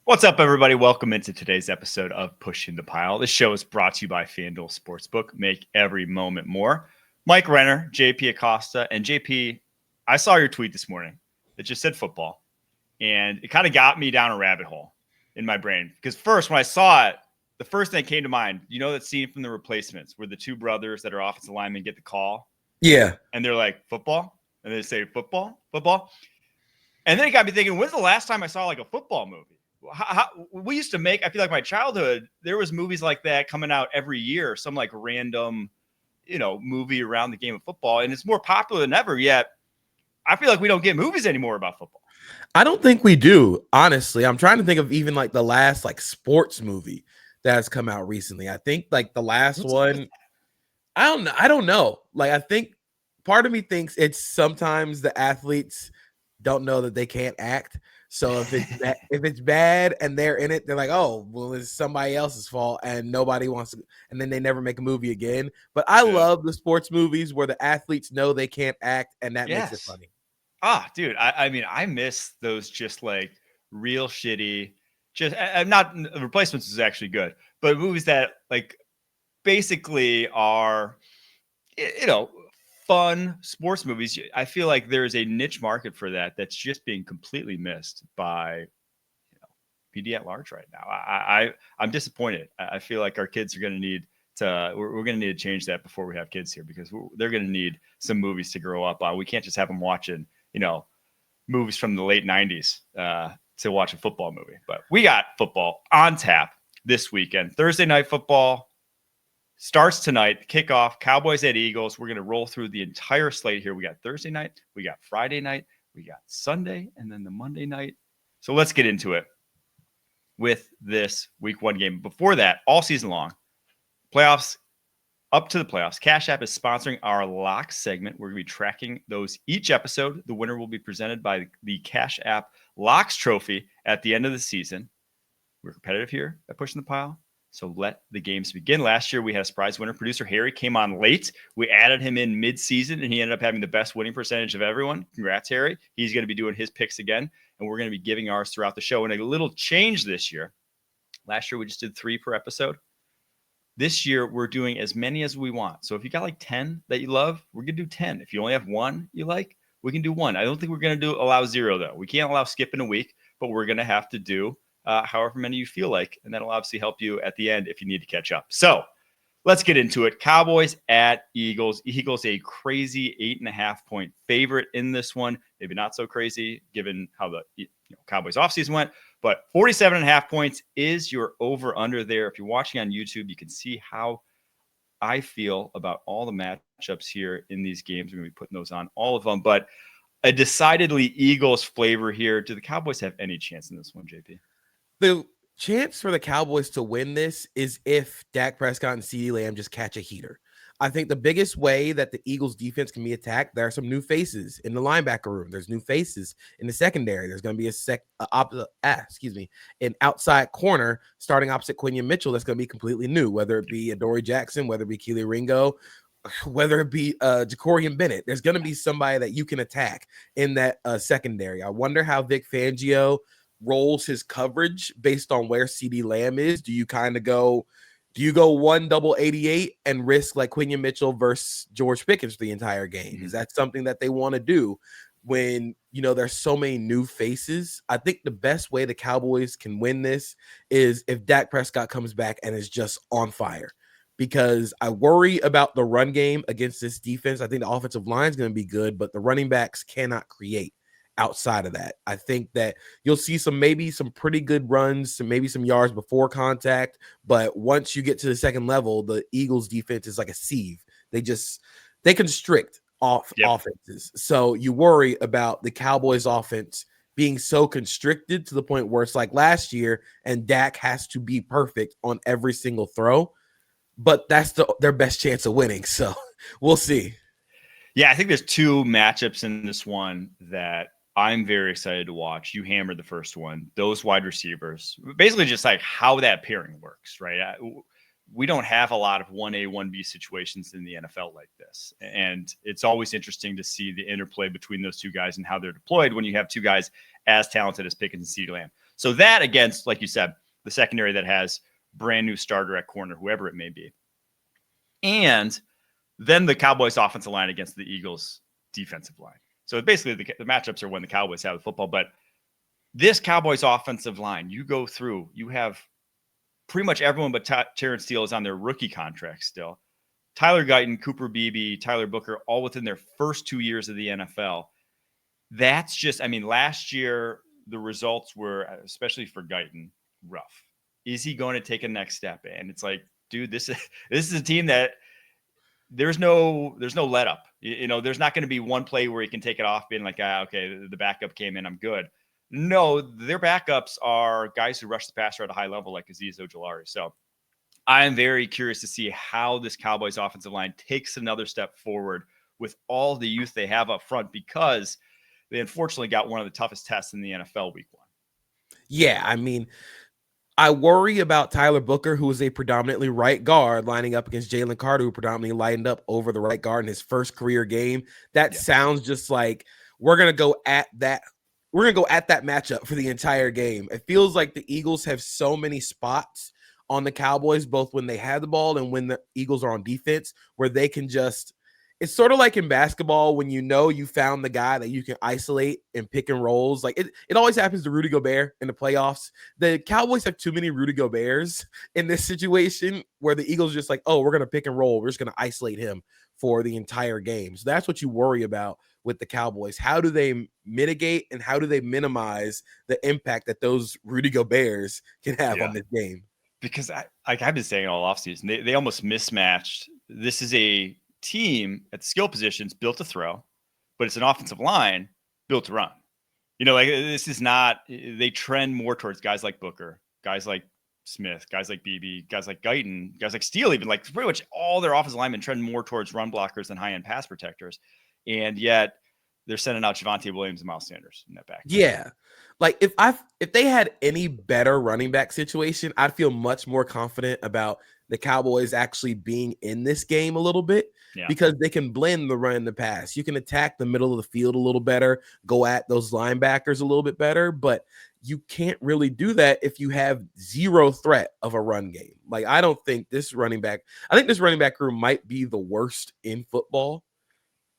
What's up, everybody? Welcome into today's episode of Pushing the Pile. This show is brought to you by FanDuel Sportsbook. Make every moment more. Mike Renner, JP Acosta, and JP, I saw your tweet this morning that just said football, and it kind of got me down a rabbit hole in my brain. Because first, when I saw it, the first thing that came to mind, you know that scene from The Replacements where the two brothers that are offensive linemen get the call? Yeah. And they're like, football? And they say, football? Football? And then it got me thinking, when's the last time I saw like a football movie? We used to make, I feel like my childhood, there was movies like that coming out every year, some like random, movie around the game of football. And it's more popular than ever, yet I feel like we don't get movies anymore about football. I don't think we do, honestly. I'm trying to think of even like the last like sports movie that has come out recently. I think like the last one, I don't know. Like, I think part of me thinks it's sometimes the athletes don't know that they can't act. So if it's bad and they're in it, they're like, oh, well, it's somebody else's fault and nobody wants to, and then they never make a movie again. But I love the sports movies where the athletes know they can't act, and that makes it funny. Dude, I mean, I miss those just like real shitty, just not Replacements is actually good, but movies that like basically are, fun sports movies. I feel like there's a niche market for that that's just being completely missed by PD at large right now. I'm disappointed. I feel like our kids are going to need to, we're going to need to change that before we have kids here, because they're going to need some movies to grow up on. We can't just have them watching, movies from the late 90s to watch a football movie. But we got football on tap this weekend. Thursday night football starts tonight, kickoff, Cowboys at Eagles. We're going to roll through the entire slate here. We got Thursday night, we got Friday night, we got Sunday, and then the Monday night. So let's get into it with this week one game. Before that, all season long, playoffs, up to the playoffs. Cash App is sponsoring our lock segment. We're going to be tracking those each episode. The winner will be presented by the Cash App Locks Trophy at the end of the season. We're competitive here at Pushing the Pile, so let the games begin. Last year, we had a surprise winner. Producer Harry came on late. We added him in mid-season, and he ended up having the best winning percentage of everyone. Congrats, Harry. He's going to be doing his picks again, and we're going to be giving ours throughout the show. And a little change this year. Last year, we just did 3 per episode. This year, we're doing as many as we want. So if you got like 10 that you love, we're going to do 10. If you only have 1 you like, we can do 1. I don't think we're going to allow 0, though. We can't allow skipping a week, but we're going to have to do however many you feel like, and that'll obviously help you at the end if you need to catch up. So let's get into it. Cowboys at Eagles. Eagles a crazy 8.5-point favorite in this one. Maybe not so crazy given how the Cowboys offseason went, but 47.5 points is your over-under there. If you're watching on YouTube, you can see how I feel about all the matchups here in these games. We're going to be putting those on, all of them, but a decidedly Eagles flavor here. Do the Cowboys have any chance in this one, JP? The chance for the Cowboys to win this is if Dak Prescott and CeeDee Lamb just catch a heater. I think the biggest way that the Eagles defense can be attacked, there are some new faces in the linebacker room. There's new faces in the secondary. There's going to be an outside corner starting opposite Quinion Mitchell that's going to be completely new, whether it be Adoree Jackson, whether it be Keely Ringo, whether it be Jacorian Bennett. There's going to be somebody that you can attack in that secondary. I wonder how Vic Fangio rolls his coverage based on where CeeDee Lamb is. Do you go 1 double 88 and risk like Quinion Mitchell versus George Pickens for the entire game? Mm-hmm. Is that something that they want to do when, there's so many new faces? I think the best way the Cowboys can win this is if Dak Prescott comes back and is just on fire, because I worry about the run game against this defense. I think the offensive line is going to be good, but the running backs cannot create. Outside of that, I think that you'll see maybe some pretty good runs, maybe some yards before contact. But once you get to the second level, the Eagles defense is like a sieve. They constrict offenses. So you worry about the Cowboys offense being so constricted to the point where it's like last year and Dak has to be perfect on every single throw. But that's their best chance of winning. So we'll see. Yeah, I think there's 2 matchups in this one that I'm very excited to watch. You hammered the first one. Those wide receivers, basically just like how that pairing works, right? we don't have a lot of 1A, 1B situations in the NFL like this. And it's always interesting to see the interplay between those two guys and how they're deployed when you have two guys as talented as Pickens and CeeDee Lamb. So that against, like you said, the secondary that has brand new starter at corner, whoever it may be. And then the Cowboys offensive line against the Eagles defensive line. So basically the matchups are when the Cowboys have the football, but this Cowboys offensive line, you go through, you have pretty much everyone but Terrence Steele is on their rookie contract still. Tyler Guyton, Cooper Beebe, Tyler Booker, all within their first 2 years of the NFL. That's just, I mean, last year, the results were, especially for Guyton, rough. Is he going to take a next step? And it's like, dude, this is a team that there's no let up. You know, there's not going to be one play where he can take it off being like, okay, the backup came in, I'm good. No, their backups are guys who rush the passer at a high level like Azeez Ojulari. So I'm very curious to see how this Cowboys offensive line takes another step forward with all the youth they have up front, because they unfortunately got one of the toughest tests in the NFL week 1. Yeah, I mean, I worry about Tyler Booker, who is a predominantly right guard, lining up against Jalen Carter, who predominantly lined up over the right guard in his first career game. That sounds just like we're going to go at that. We're going to go at that matchup for the entire game. It feels like the Eagles have so many spots on the Cowboys, both when they have the ball and when the Eagles are on defense, where they can just, it's sort of like in basketball when you know you found the guy that you can isolate and pick and rolls. Like it always happens to Rudy Gobert in the playoffs. The Cowboys have too many Rudy Goberts in this situation where the Eagles are just like, oh, we're going to pick and roll. We're just going to isolate him for the entire game. So that's what you worry about with the Cowboys. How do they mitigate and how do they minimize the impact that those Rudy Goberts can have on this game? Because I've been saying all offseason, they almost mismatched. This is a team at the skill positions built to throw, but it's an offensive line built to run. You know, like this is not, they trend more towards guys like Booker, guys like Smith, guys like Beebe, guys like Guyton, guys like Steele, even like pretty much all their offensive linemen trend more towards run blockers than high-end pass protectors. And yet they're sending out Javonte Williams and Miles Sanders in that back. Yeah. Like if they had any better running back situation, I'd feel much more confident about the Cowboys actually being in this game a little bit, because they can blend the run and the pass. You can attack the middle of the field a little better, go at those linebackers a little bit better, but you can't really do that if you have zero threat of a run game. Like, I think this running back room might be the worst in football.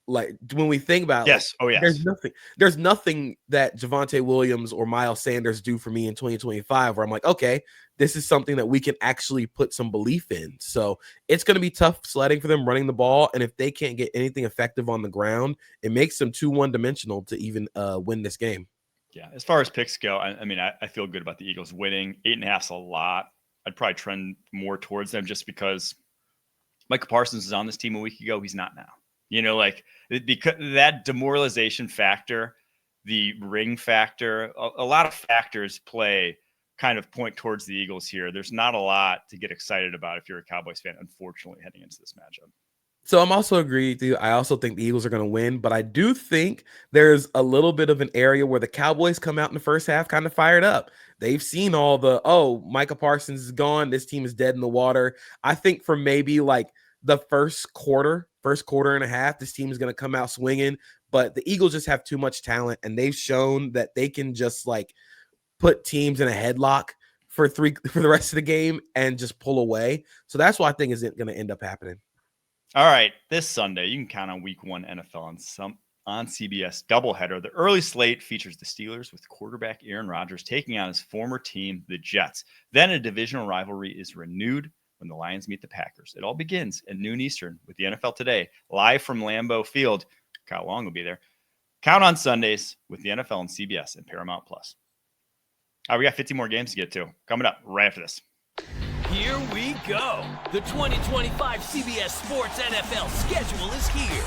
Like, when we think about there's nothing that Javonte Williams or Miles Sanders do for me in 2025 where I'm like, okay, this is something that we can actually put some belief in. So it's going to be tough sledding for them running the ball. And if they can't get anything effective on the ground, it makes them too one-dimensional to even win this game. Yeah, as far as picks go, I mean, I feel good about the Eagles winning. 8.5's a lot. I'd probably trend more towards them just because Micah Parsons was on this team a week ago. He's not now. You know, like, because that demoralization factor, the ring factor, a lot of factors kind of point towards the Eagles here. There's not a lot to get excited about if you're a Cowboys fan, unfortunately, heading into this matchup. So I'm also agreeing with you. I also think the Eagles are going to win, but I do think there's a little bit of an area where the Cowboys come out in the first half kind of fired up. They've seen all the, Micah Parsons is gone. This team is dead in the water. I think for maybe like the first quarter and a half, this team is going to come out swinging, but the Eagles just have too much talent, and they've shown that they can just like put teams in a headlock for the rest of the game and just pull away. So that's what I think is going to end up happening. All right, this Sunday, you can count on week 1 NFL on CBS doubleheader. The early slate features the Steelers with quarterback Aaron Rodgers taking on his former team, the Jets. Then a divisional rivalry is renewed when the Lions meet the Packers. It all begins at noon Eastern with the NFL Today, live from Lambeau Field. Kyle Long will be there. Count on Sundays with the NFL on CBS and Paramount+. All right, we got 50 more games to get to. Coming up right after this. Here we go. The 2025 CBS Sports NFL schedule is here.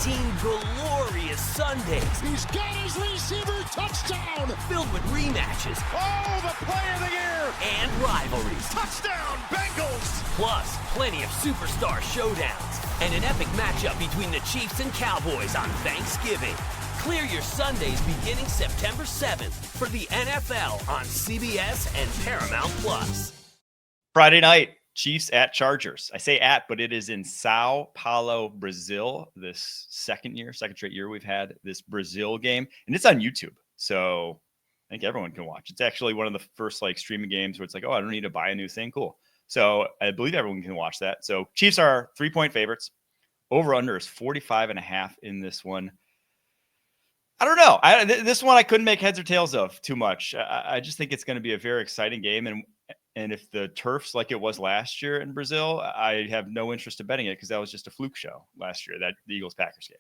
18 glorious Sundays. He's got his receiver touchdown. Filled with rematches. Oh, the play of the year. And rivalries. Touchdown, Bengals. Plus, plenty of superstar showdowns. And an epic matchup between the Chiefs and Cowboys on Thanksgiving. Clear your Sundays beginning September 7th for the NFL on CBS and Paramount+. Friday night, Chiefs at Chargers. I say at, but it is in Sao Paulo, Brazil. This second straight year we've had this Brazil game, and it's on YouTube. So I think everyone can watch. It's actually one of the first like streaming games where it's like, oh, I don't need to buy a new thing. Cool. So I believe everyone can watch that. So Chiefs are 3-point favorites. Over under is 45.5 in this one. I don't know. This one I couldn't make heads or tails of too much. I just think it's going to be a very exciting game. And if the turf's like it was last year in Brazil, I have no interest in betting it because that was just a fluke show last year, that the Eagles-Packers game.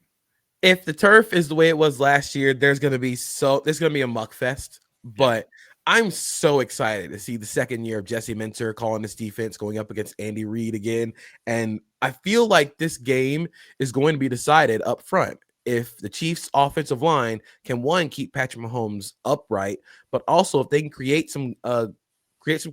If the turf is the way it was last year, there's going to be a muck fest. But I'm so excited to see the second year of Jesse Minter calling this defense, going up against Andy Reid again. And I feel like this game is going to be decided up front. If the Chiefs' offensive line can, one, keep Patrick Mahomes upright, but also if they can create some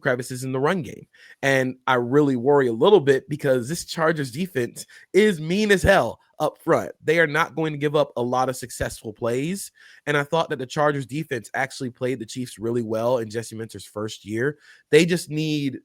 crevices in the run game. And I really worry a little bit because this Chargers defense is mean as hell up front. They are not going to give up a lot of successful plays. And I thought that the Chargers defense actually played the Chiefs really well in Jesse Minter's first year. They need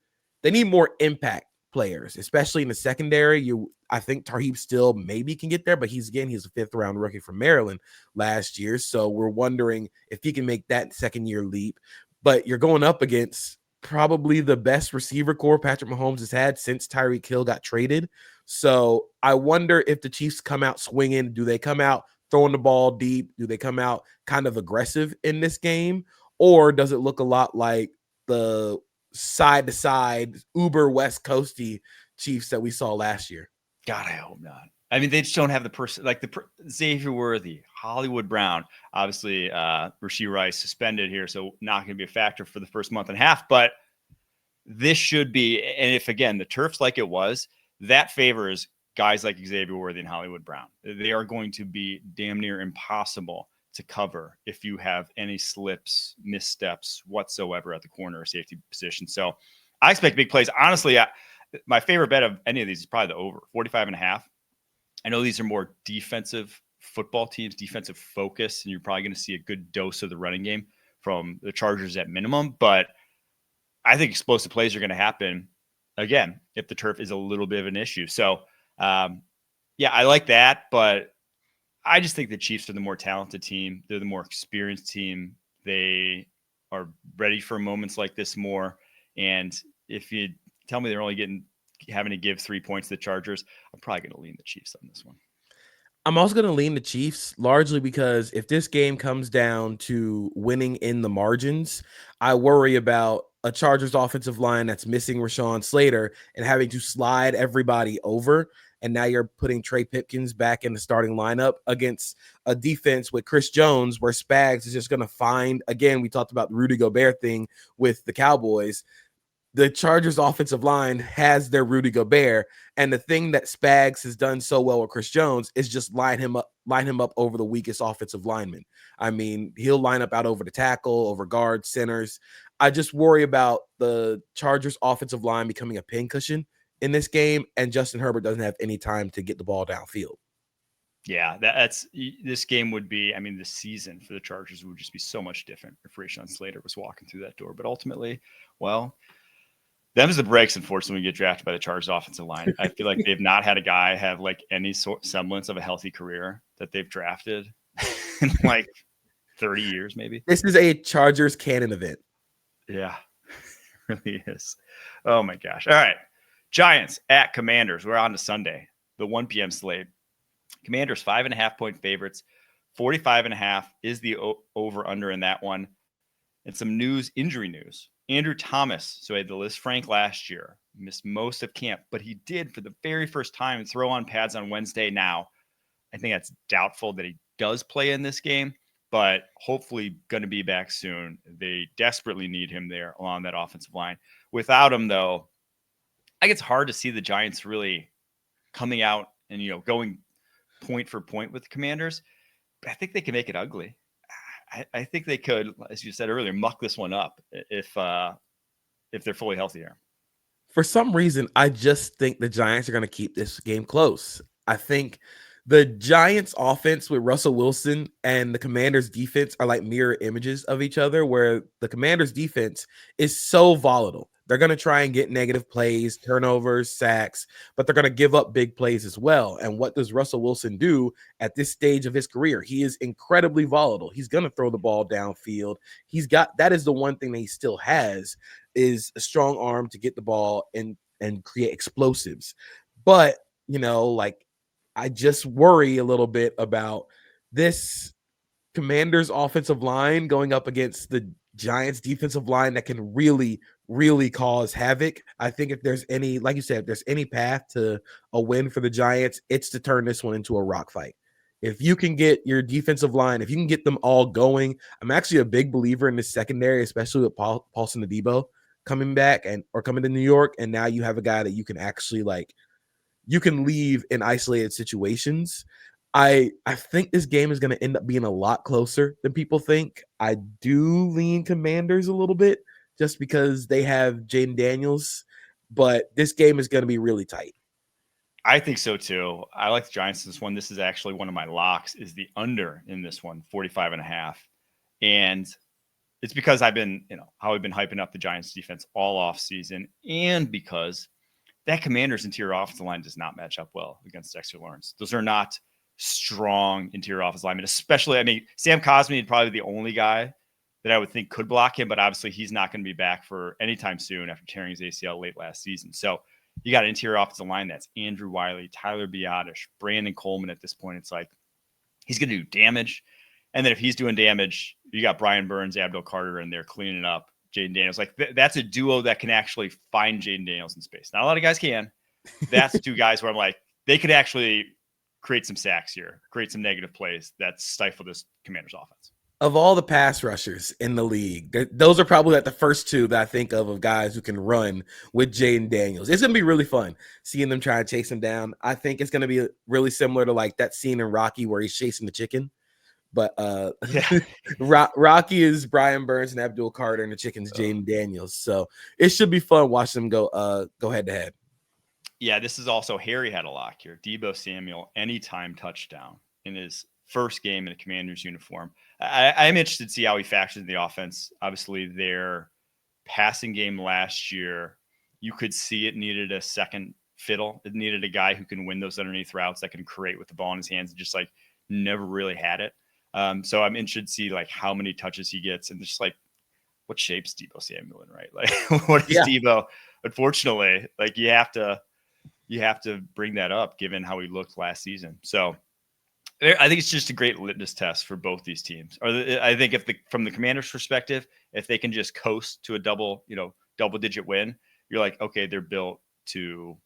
more impact players, especially in the secondary. I think Tarheeb still maybe can get there, but he's a 5th round rookie from Maryland last year. So we're wondering if he can make that second year leap. But you're going up against probably the best receiver core Patrick Mahomes has had since Tyreek Hill got traded. So I wonder if the Chiefs come out swinging. Do they come out throwing the ball deep? Do they come out kind of aggressive in this game? Or does it look a lot like the side-to-side uber West Coasty Chiefs that we saw last year? God, I hope not. I mean, they just don't have the person like Xavier Worthy, Hollywood Brown. Obviously, Rashee Rice suspended here, so not going to be a factor for the first month and a half. But this should be, and if again the turf's like it was, that favors guys like Xavier Worthy and Hollywood Brown. They are going to be damn near impossible to cover if you have any slips, missteps whatsoever at the corner or safety position. So I expect big plays. Honestly, my favorite bet of any of these is probably the over 45.5. I know these are more defensive football teams, defensive focus, and you're probably going to see a good dose of the running game from the Chargers at minimum. But I think explosive plays are going to happen, again, if the turf is a little bit of an issue. So, yeah, I like that. But I just think the Chiefs are the more talented team. They're the more experienced team. They are ready for moments like this more. And if you tell me they're only having to give 3 points to the Chargers, I'm probably going to lean the Chiefs on this one. I'm also going to lean the Chiefs largely because if this game comes down to winning in the margins, I worry about a Chargers offensive line that's missing Rashawn Slater and having to slide everybody over. And now you're putting Trey Pipkins back in the starting lineup against a defense with Chris Jones where Spags is just going to find, again, we talked about the Rudy Gobert thing with the Cowboys. The Chargers offensive line has their Rudy Gobert, and the thing that Spags has done so well with Chris Jones is just line him up over the weakest offensive lineman. I mean, he'll line up out over the tackle, over guards, centers. I just worry about the Chargers offensive line becoming a pincushion in this game, and Justin Herbert doesn't have any time to get the ball downfield. Yeah, this game would be, I mean, the season for the Chargers would just be so much different if Rashawn Slater was walking through that door. But ultimately, well, them's the breaks, unfortunately, when you get drafted by the Chargers offensive line. I feel like they've not had a guy have like any semblance of a healthy career that they've drafted in like 30 years, maybe. This is a Chargers canon event. Yeah, it really is. Oh my gosh. All right. Giants at Commanders. We're on to Sunday, the 1 p.m. slate. Commanders 5.5-point favorites. 45.5 is the over under in that one. And some injury news. Andrew Thomas, so he had the Liz Frank last year, missed most of camp, but he did for the very first time throw on pads on Wednesday. Now, I think that's doubtful that he does play in this game, but hopefully going to be back soon. They desperately need him there along that offensive line. Without him, though, I think it's hard to see the Giants really coming out and, going point for point with the Commanders, but I think they can make it ugly. I think they could, as you said earlier, muck this one up if they're fully healthy here. For some reason, I just think the Giants are going to keep this game close. I think the Giants offense with Russell Wilson and the Commanders defense are like mirror images of each other, where the Commanders defense is so volatile. They're going to try and get negative plays, turnovers, sacks, but they're going to give up big plays as well. And what does Russell Wilson do at this stage of his career? He is incredibly volatile. He's going to throw the ball downfield. That is the one thing that he still has, is a strong arm to get the ball and create explosives. But, I just worry a little bit about this Commanders offensive line going up against the Giants defensive line that can really, really cause havoc. I think if there's any, like you said, if there's any path to a win for the Giants, it's to turn this one into a rock fight. If you can get your defensive line, if you can get them all going, I'm actually a big believer in the secondary, especially with Paulson Adebo coming back or coming to New York. And now you have a guy that you can actually you can leave in isolated situations. I think this game is going to end up being a lot closer than people think. I do lean Commanders a little bit just because they have Jaden Daniels, but this game is going to be really tight. I think so too. I like the Giants in this one. This is actually one of my locks, is the under in this one, 45.5. And it's because I've been, how we've been hyping up the Giants defense all off season, and because that Commanders interior offensive line does not match up well against Dexter Lawrence. Those are not strong interior offensive linemen, especially, Sam Cosmi is probably the only guy that I would think could block him, but obviously he's not going to be back for any time soon after tearing his ACL late last season. So you got an interior offensive line that's Andrew Wiley, Tyler Biadasz, Brandon Coleman. At this point, it's like he's going to do damage. And then if he's doing damage, you got Brian Burns, Abdul Carter in there cleaning up Jaden Daniels. That's a duo that can actually find Jaden Daniels in space. Not a lot of guys can. That's two guys where I'm like, they could actually create some sacks here, create some negative plays that stifle this Commanders offense. Of all the pass rushers in the league, those are probably the first two that I think of guys who can run with Jaden Daniels. It's going to be really fun seeing them try to chase him down. I think it's going to be really similar to that scene in Rocky where he's chasing the chicken. But Rocky is Brian Burns and Abdul Carter, and the chicken's Jaden Daniels. So it should be fun watching them go head to head. Yeah, this is also Harry had a lock here. Deebo Samuel, anytime touchdown in his first game in a Commanders uniform. I'm interested to see how he factors in the offense. Obviously, their passing game last year, you could see it needed a second fiddle. It needed a guy who can win those underneath routes, that can create with the ball in his hands, and just never really had it. So I'm interested to see how many touches he gets, and just what shape's Deebo Samuel in, right? What is Deebo? Unfortunately, you have to bring that up given how he looked last season. So I think it's just a great litmus test for both these teams. Or I think from the Commanders' perspective, if they can just coast to a double-digit win, you're like, okay, they're built to,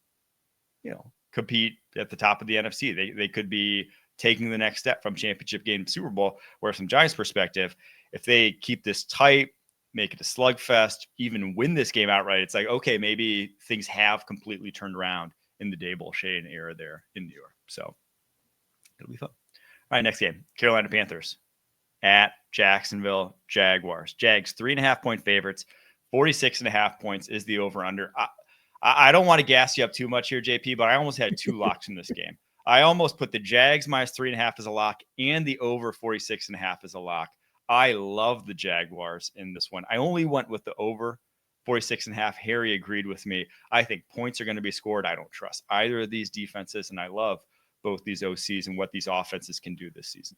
compete at the top of the NFC. They could be taking the next step from championship game to Super Bowl. Whereas from Giants' perspective, if they keep this tight, make it a slugfest, even win this game outright, it's like, okay, maybe things have completely turned around in the Dable Shane era there in New York. So it'll be fun. All right, next game, Carolina Panthers at Jacksonville Jaguars. Jags 3.5-point favorites, 46.5 points is the over-under. I don't want to gas you up too much here, JP, but I almost had two locks in this game. I almost put the Jags minus 3.5 as a lock and the over 46.5 as a lock. I love the Jaguars in this one. I only went with the over 46.5. Harry agreed with me. I think points are going to be scored. I don't trust either of these defenses, and I love both these OCs and what these offenses can do this season.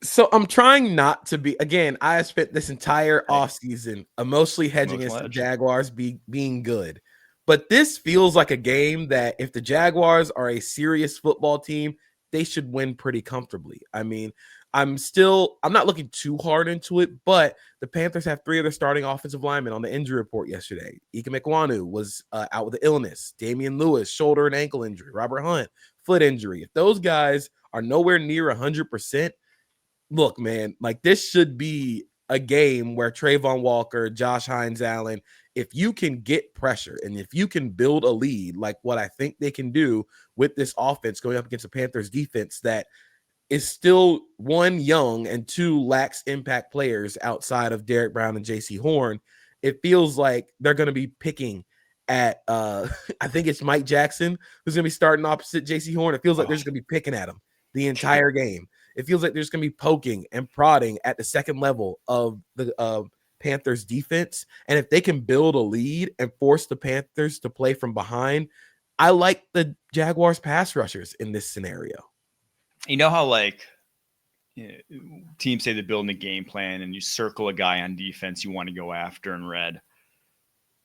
So I'm trying not to be, again, I have spent this entire offseason emotionally hedging against the Jaguars being good. But this feels like a game that if the Jaguars are a serious football team, they should win pretty comfortably. I'm not looking too hard into it, but the Panthers have three of their starting offensive linemen on the injury report yesterday. Ike Mekwonu was out with an illness. Damian Lewis, shoulder and ankle injury. Robert Hunt, foot injury. If those guys are nowhere near 100%, look, man, this should be a game where Trayvon Walker, Josh Hines-Allen, if you can get pressure and if you can build a lead, like what I think they can do with this offense going up against the Panthers defense that is still, one, young, and two, lacks impact players outside of Derek Brown and JC Horn, it feels like they're going to be picking at, I think it's Mike Jackson who's going to be starting opposite JC Horn. It feels like they're just going to be picking at him the entire game. It feels like they're just going to be poking and prodding at the second level of the Panthers defense. And if they can build a lead and force the Panthers to play from behind, I like the Jaguars pass rushers in this scenario. You know how like teams say they're building a game plan and you circle a guy on defense you want to go after in red.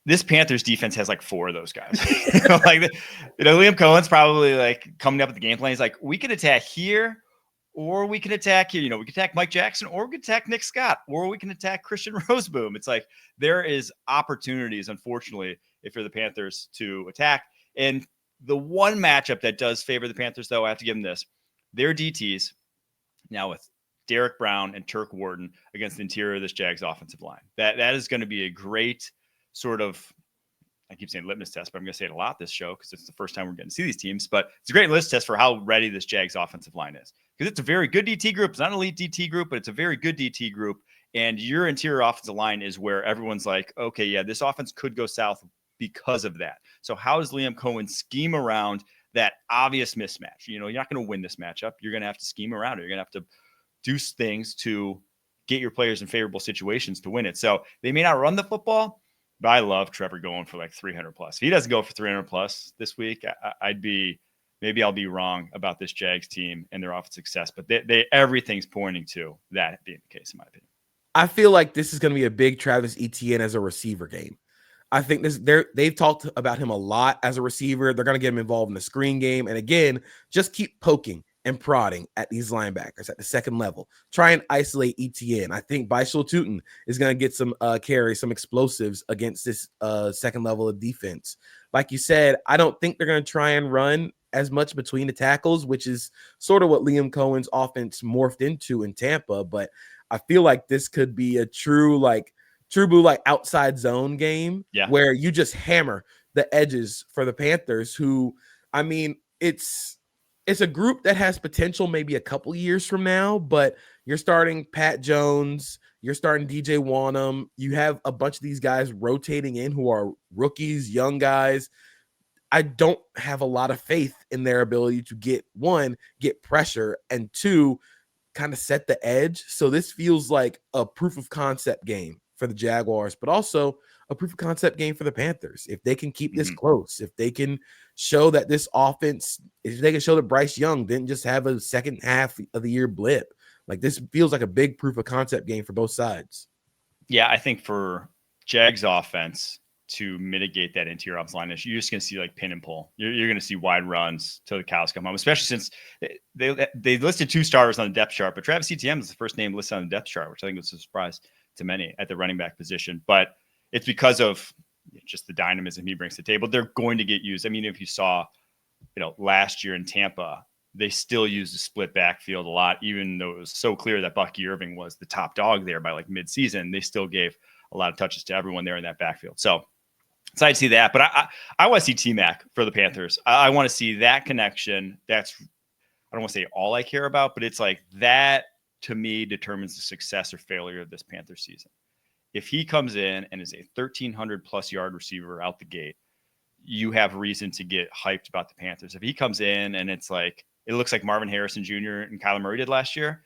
This Panthers defense has like 4 of those guys. Liam Cohen's probably like coming up with the game plan. He's like, we can attack here, or we can attack here. We can attack Mike Jackson, or we can attack Nick Scott, or we can attack Christian Roseboom. It's like there is opportunities, unfortunately, if you're the Panthers to attack. And the one matchup that does favor the Panthers, though, I have to give them this. Their DTs now with Derek Brown and Turk Warden against the interior of this Jags offensive line. That is going to be a great sort of, I keep saying litmus test, but I'm going to say it a lot this show because it's the first time we're getting to see these teams. But it's a great litmus test for how ready this Jags offensive line is, because it's a very good DT group. It's not an elite DT group, but it's a very good DT group. And your interior offensive line is where everyone's like, okay, yeah, this offense could go south because of that. So how does Liam Cohen scheme around that obvious mismatch? You're not going to win this matchup. You're going to have to scheme around it. You're going to have to do things to get your players in favorable situations to win it. So they may not run the football, but I love Trevor going for like 300 plus. If he doesn't go for 300 plus this week, maybe I'll be wrong about this Jags team and their offensive success, but everything's pointing to that being the case, in my opinion. I feel like this is going to be a big Travis Etienne as a receiver game. I think they've talked about him a lot as a receiver. They're going to get him involved in the screen game. And again, just keep poking and prodding at these linebackers at the second level. Try and isolate Etienne. I think Bishal Tutin is going to get some carry, some explosives against this second level of defense. Like you said, I don't think they're going to try and run as much between the tackles, which is sort of what Liam Cohen's offense morphed into in Tampa. But I feel like this could be a true blue outside zone game where you just hammer the edges for the Panthers, who, I mean, it's a group that has potential maybe a couple years from now, but you're starting Pat Jones, you're starting DJ Wanham. You have a bunch of these guys rotating in who are rookies, young guys. I don't have a lot of faith in their ability to get pressure, and 2, kind of set the edge. So this feels like a proof of concept game for the Jaguars, but also a proof of concept game for the Panthers. If they can keep this close, if they can show that this offense, if they can show that Bryce Young didn't just have a second half of the year blip, like this feels like a big proof of concept game for both sides. Yeah, I think for Jags offense to mitigate that interior offensive line, you're just going to see like pin and pull. You're going to see wide runs till the cows come home, especially since they listed 2 starters on the depth chart, but Travis Etienne is the first name listed on the depth chart, which I think was a surprise to many at the running back position. But it's because of just the dynamism he brings to the table. They're going to get used. I mean, if you saw, last year in Tampa, they still used the split backfield a lot, even though it was so clear that Bucky Irving was the top dog there by like mid-season. They still gave a lot of touches to everyone there in that backfield. So excited to see that. But I want to see T-Mac for the Panthers. I want to see that connection. I don't want to say all I care about, but it's like that to me determines the success or failure of this Panthers season. If he comes in and is a 1,300 plus yard receiver out the gate, you have reason to get hyped about the Panthers. If he comes in and it's like, it looks like Marvin Harrison Jr. and Kyler Murray did last year,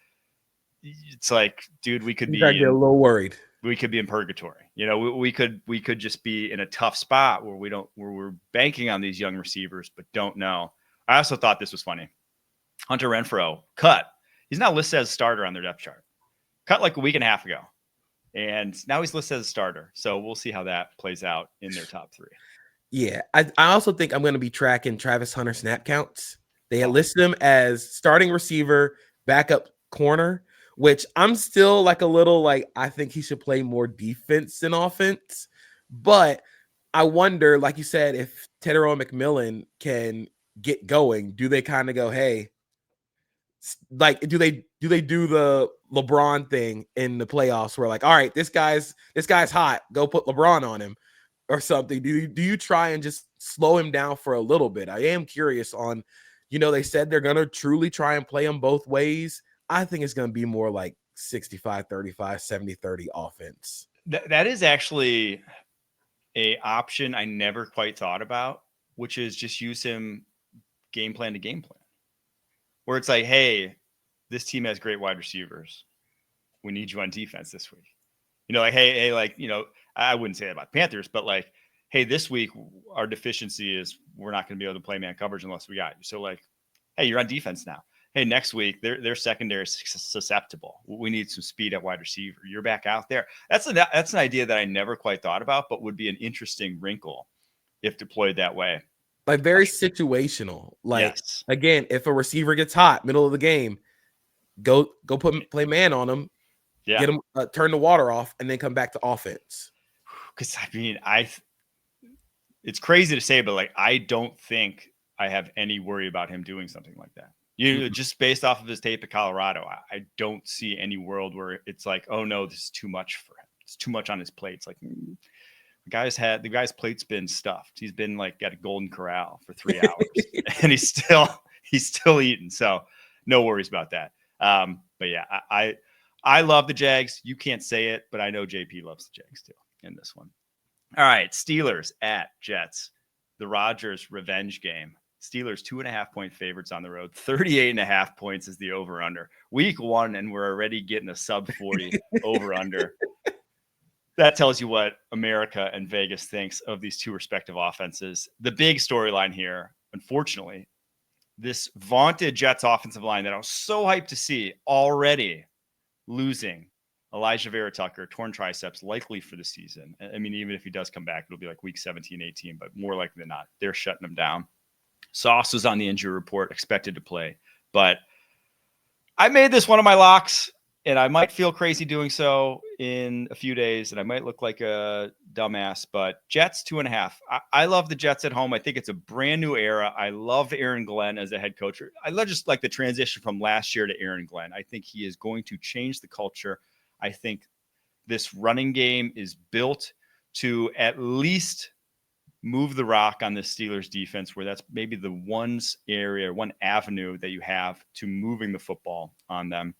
it's like, dude, we could be get a little worried. We could be in purgatory. We could just be in a tough spot where we're banking on these young receivers, but don't know. I also thought this was funny. Hunter Renfrow cut. He's now listed as a starter on their depth chart. Cut like a week and a half ago. And now he's listed as a starter. So we'll see how that plays out in their top 3. Yeah. I also think I'm going to be tracking Travis Hunter snap counts. They had listed him as starting receiver, backup corner, which I'm still like a little like, I think he should play more defense than offense. But I wonder, like you said, if Tedero McMillan can get going, do they kind of go, hey, like, do they do the LeBron thing in the playoffs where like, all right, this guy's hot, go put LeBron on him or something? Do you try and just slow him down for a little bit? I am curious on, they said they're going to truly try and play him both ways. I think it's going to be more like 65-35, 70-30 offense. That is actually a option I never quite thought about, which is just use him game plan to game plan. Where it's like, hey, this team has great wide receivers. We need you on defense this week. Like, hey, like, I wouldn't say that about Panthers, but like, hey, this week our deficiency is we're not going to be able to play man coverage unless we got you. So like, hey, you're on defense now. Hey, next week their secondary is susceptible. We need some speed at wide receiver. You're back out there. That's an idea that I never quite thought about, but would be an interesting wrinkle if deployed that way. Like very situational. Like, yes. Again, if a receiver gets hot middle of the game, go play man on him. Yeah. Get him, turn the water off, and then come back to offense. Because I mean, it's crazy to say, but like, I don't think I have any worry about him doing something like that. Just based off of his tape at Colorado, I don't see any world where it's like, oh no, this is too much for him. It's too much on his plate. It's like the guy's plate's been stuffed. He's been like at a Golden Corral for 3 hours, and he's still eating. So no worries about that. But yeah, I love the Jags. You can't say it, but I know JP loves the Jags too in this one. All right, Steelers at Jets, the Rodgers revenge game. Steelers 2.5-point favorites on the road. 38.5 points is the over-under. Week 1, and we're already getting a sub 40 over-under. That tells you what America and Vegas thinks of these two respective offenses. The big storyline here, unfortunately, this vaunted Jets offensive line that I was so hyped to see already losing Elijah Vera Tucker, torn triceps, likely for the season. I mean, even if he does come back, it'll be like week 17, 18, but more likely than not, they're shutting him down. Sauce was on the injury report, expected to play. But I made this one of my locks, and I might feel crazy doing so in a few days, and I might look like a dumbass, but Jets 2.5. I love the Jets at home. I think it's a brand new era. I love Aaron Glenn as a head coach. I just like the transition from last year to Aaron Glenn. I think he is going to change the culture. I think this running game is built to at least move the rock on the Steelers defense, where that's maybe the one avenue that you have to moving the football on them.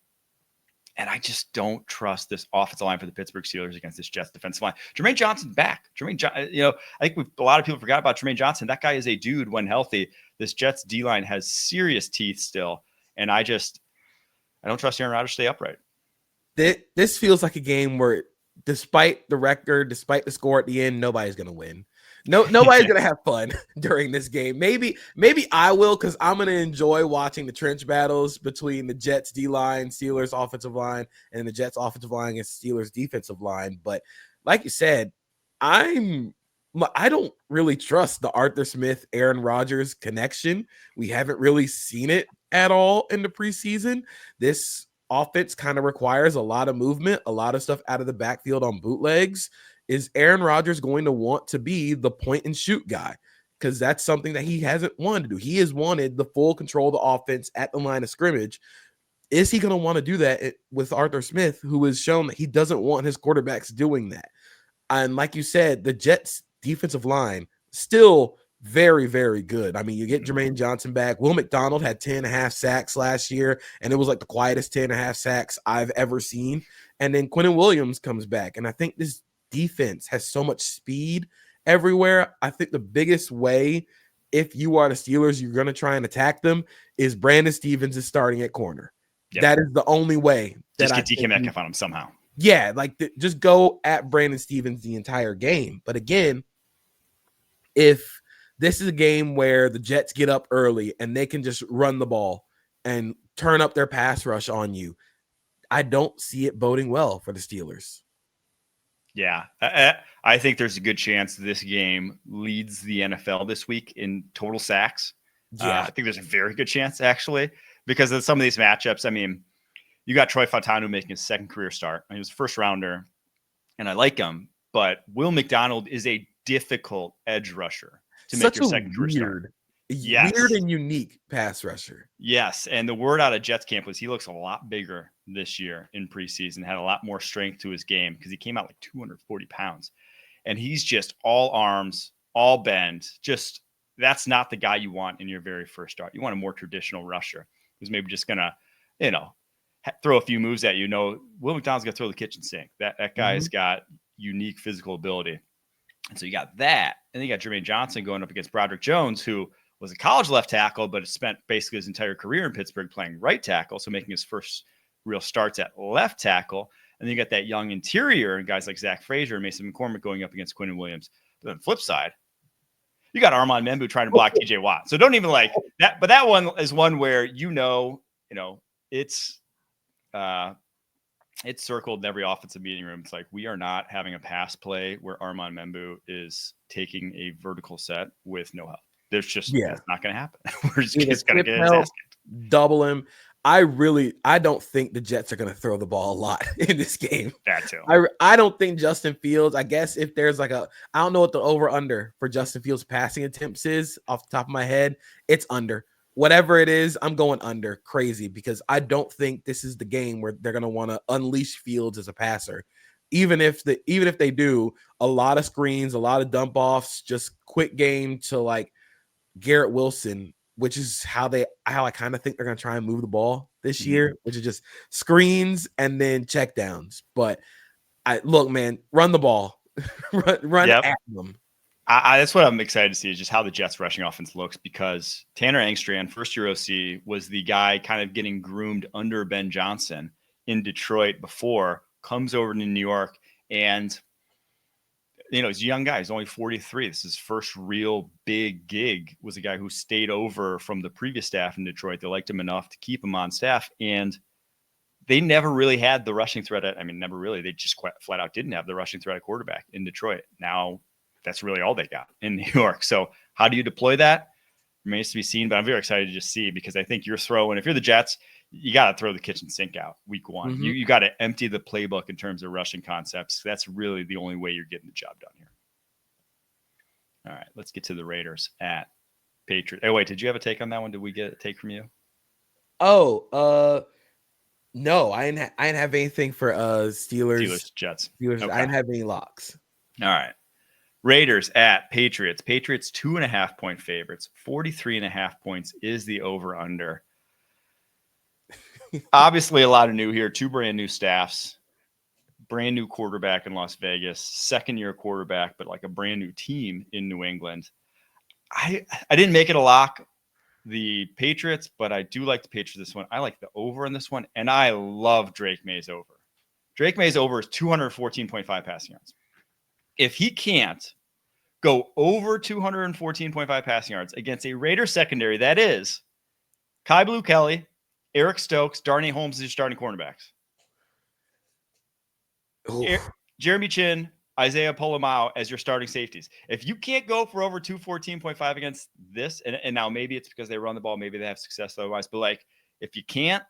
And I just don't trust this offensive line for the Pittsburgh Steelers against this Jets defensive line. Jermaine Johnson's back. I think a lot of people forgot about Jermaine Johnson. That guy is a dude when healthy. This Jets D-line has serious teeth still. And I don't trust Aaron Rodgers to stay upright. This feels like a game where, despite the record, despite the score at the end, nobody's going to win. Nobody's going to have fun during this game. Maybe I will, because I'm going to enjoy watching the trench battles between the Jets D-line, Steelers offensive line, and the Jets offensive line against Steelers defensive line. But like you said, I don't really trust the Arthur Smith, Aaron Rodgers connection. We haven't really seen it at all in the preseason. This offense kind of requires a lot of movement, a lot of stuff out of the backfield on bootlegs. Is Aaron Rodgers going to want to be the point and shoot guy? Because that's something that he hasn't wanted to do. He has wanted the full control of the offense at the line of scrimmage. Is he going to want to do that with Arthur Smith, who has shown that he doesn't want his quarterbacks doing that? And like you said, the Jets defensive line still very, very good. I mean, you get Jermaine Johnson back. Will McDonald had 10.5 sacks last year, and it was like the quietest 10.5 sacks I've ever seen. And then Quinnen Williams comes back. And I think this defense has so much speed everywhere. I think the biggest way, if you are the Steelers, you're going to try and attack them, is Brandon Stevens is starting at corner. Yep. That is the only way. Just get DK Metcalf on him somehow. Yeah, just go at Brandon Stevens the entire game. But again, if this is a game where the Jets get up early and they can just run the ball and turn up their pass rush on you, I don't see it boding well for the Steelers. Yeah, I think there's a good chance this game leads the NFL this week in total sacks. Yeah, I think there's a very good chance, actually, because of some of these matchups. I mean, you got Troy Fautanu making his second career start. He was first rounder, and I like him. But Will McDonald is a difficult edge rusher to make your second career start. Weird and unique pass rusher. Yes, and the word out of Jets camp was he looks a lot bigger this year in preseason, had a lot more strength to his game because he came out like 240 pounds. And he's just all arms, all bend. Just that's not the guy you want in your very first start. You want a more traditional rusher who's maybe just going to, throw a few moves at you. Will McDonald's going to throw the kitchen sink. That guy's got unique physical ability. And so you got that. And then you got Jermaine Johnson going up against Broderick Jones, who was a college left tackle, but has spent basically his entire career in Pittsburgh playing right tackle, so making his first real starts at left tackle. And then you got that young interior and guys like Zach Frazier and Mason McCormick going up against Quinn Williams. But on the flip side, you got Armand Membu trying to block TJ Watt. So don't even like that. But that one is one where, it's circled in every offensive meeting room. It's like, we are not having a pass play where Armand Membu is taking a vertical set with no help. There's just, that's not going to happen. We're just going to get his ass kicked. Double him. I don't think the Jets are going to throw the ball a lot in this game. That too. I don't think Justin Fields, I guess if there's I don't know what the over under for Justin Fields passing attempts is off the top of my head. It's under. Whatever it is, I'm going under crazy because I don't think this is the game where they're going to want to unleash Fields as a passer. Even if they do, a lot of screens, a lot of dump offs, just quick game to Garrett Wilson, which is how I kind of think they're going to try and move the ball this year, which is just screens and then check downs. But run the ball, run at them. That's what I'm excited to see is just how the Jets rushing offense looks, because Tanner Engstrand, first-year OC, was the guy kind of getting groomed under Ben Johnson in Detroit before, comes over to New York, and he's a young guy. He's only 43. This is his first real big gig. Was a guy who stayed over from the previous staff in Detroit. They liked him enough to keep him on staff, and they never really had the rushing threat. Never really. They just flat out didn't have the rushing threat at quarterback in Detroit. Now that's really all they got in New York. So how do you deploy that? Remains to be seen, but I'm very excited to just see, because I think if you're the Jets, you got to throw the kitchen sink out week one. Mm-hmm. You got to empty the playbook in terms of rushing concepts. That's really the only way you're getting the job done here. All right, let's get to the Raiders at Patriots. Oh, wait, did you have a take on that one? Did we get a take from you? No, I didn't have anything for Steelers, Jets. Steelers. Okay. I didn't have any locks. All right. Raiders at Patriots. Patriots 2.5 point favorites. 43.5 points is the over under. Obviously a lot of new here. 2 brand new staffs, brand new quarterback in Las Vegas, second-year quarterback, but a brand new team in New England. I didn't make it a lock, the Patriots, but I do like the Patriots this one. I like the over in this one, and I love Drake May's over. Drake May's over is 214.5 passing yards. If he can't go over 214.5 passing yards against a Raiders secondary that is Kai Blue Kelly, Eric Stokes, Darnay Holmes as your starting cornerbacks, Jeremy Chin, Isaiah Polomao as your starting safeties. If you can't go for over 214.5 against this, and now maybe it's because they run the ball, maybe they have success otherwise, but if you can't,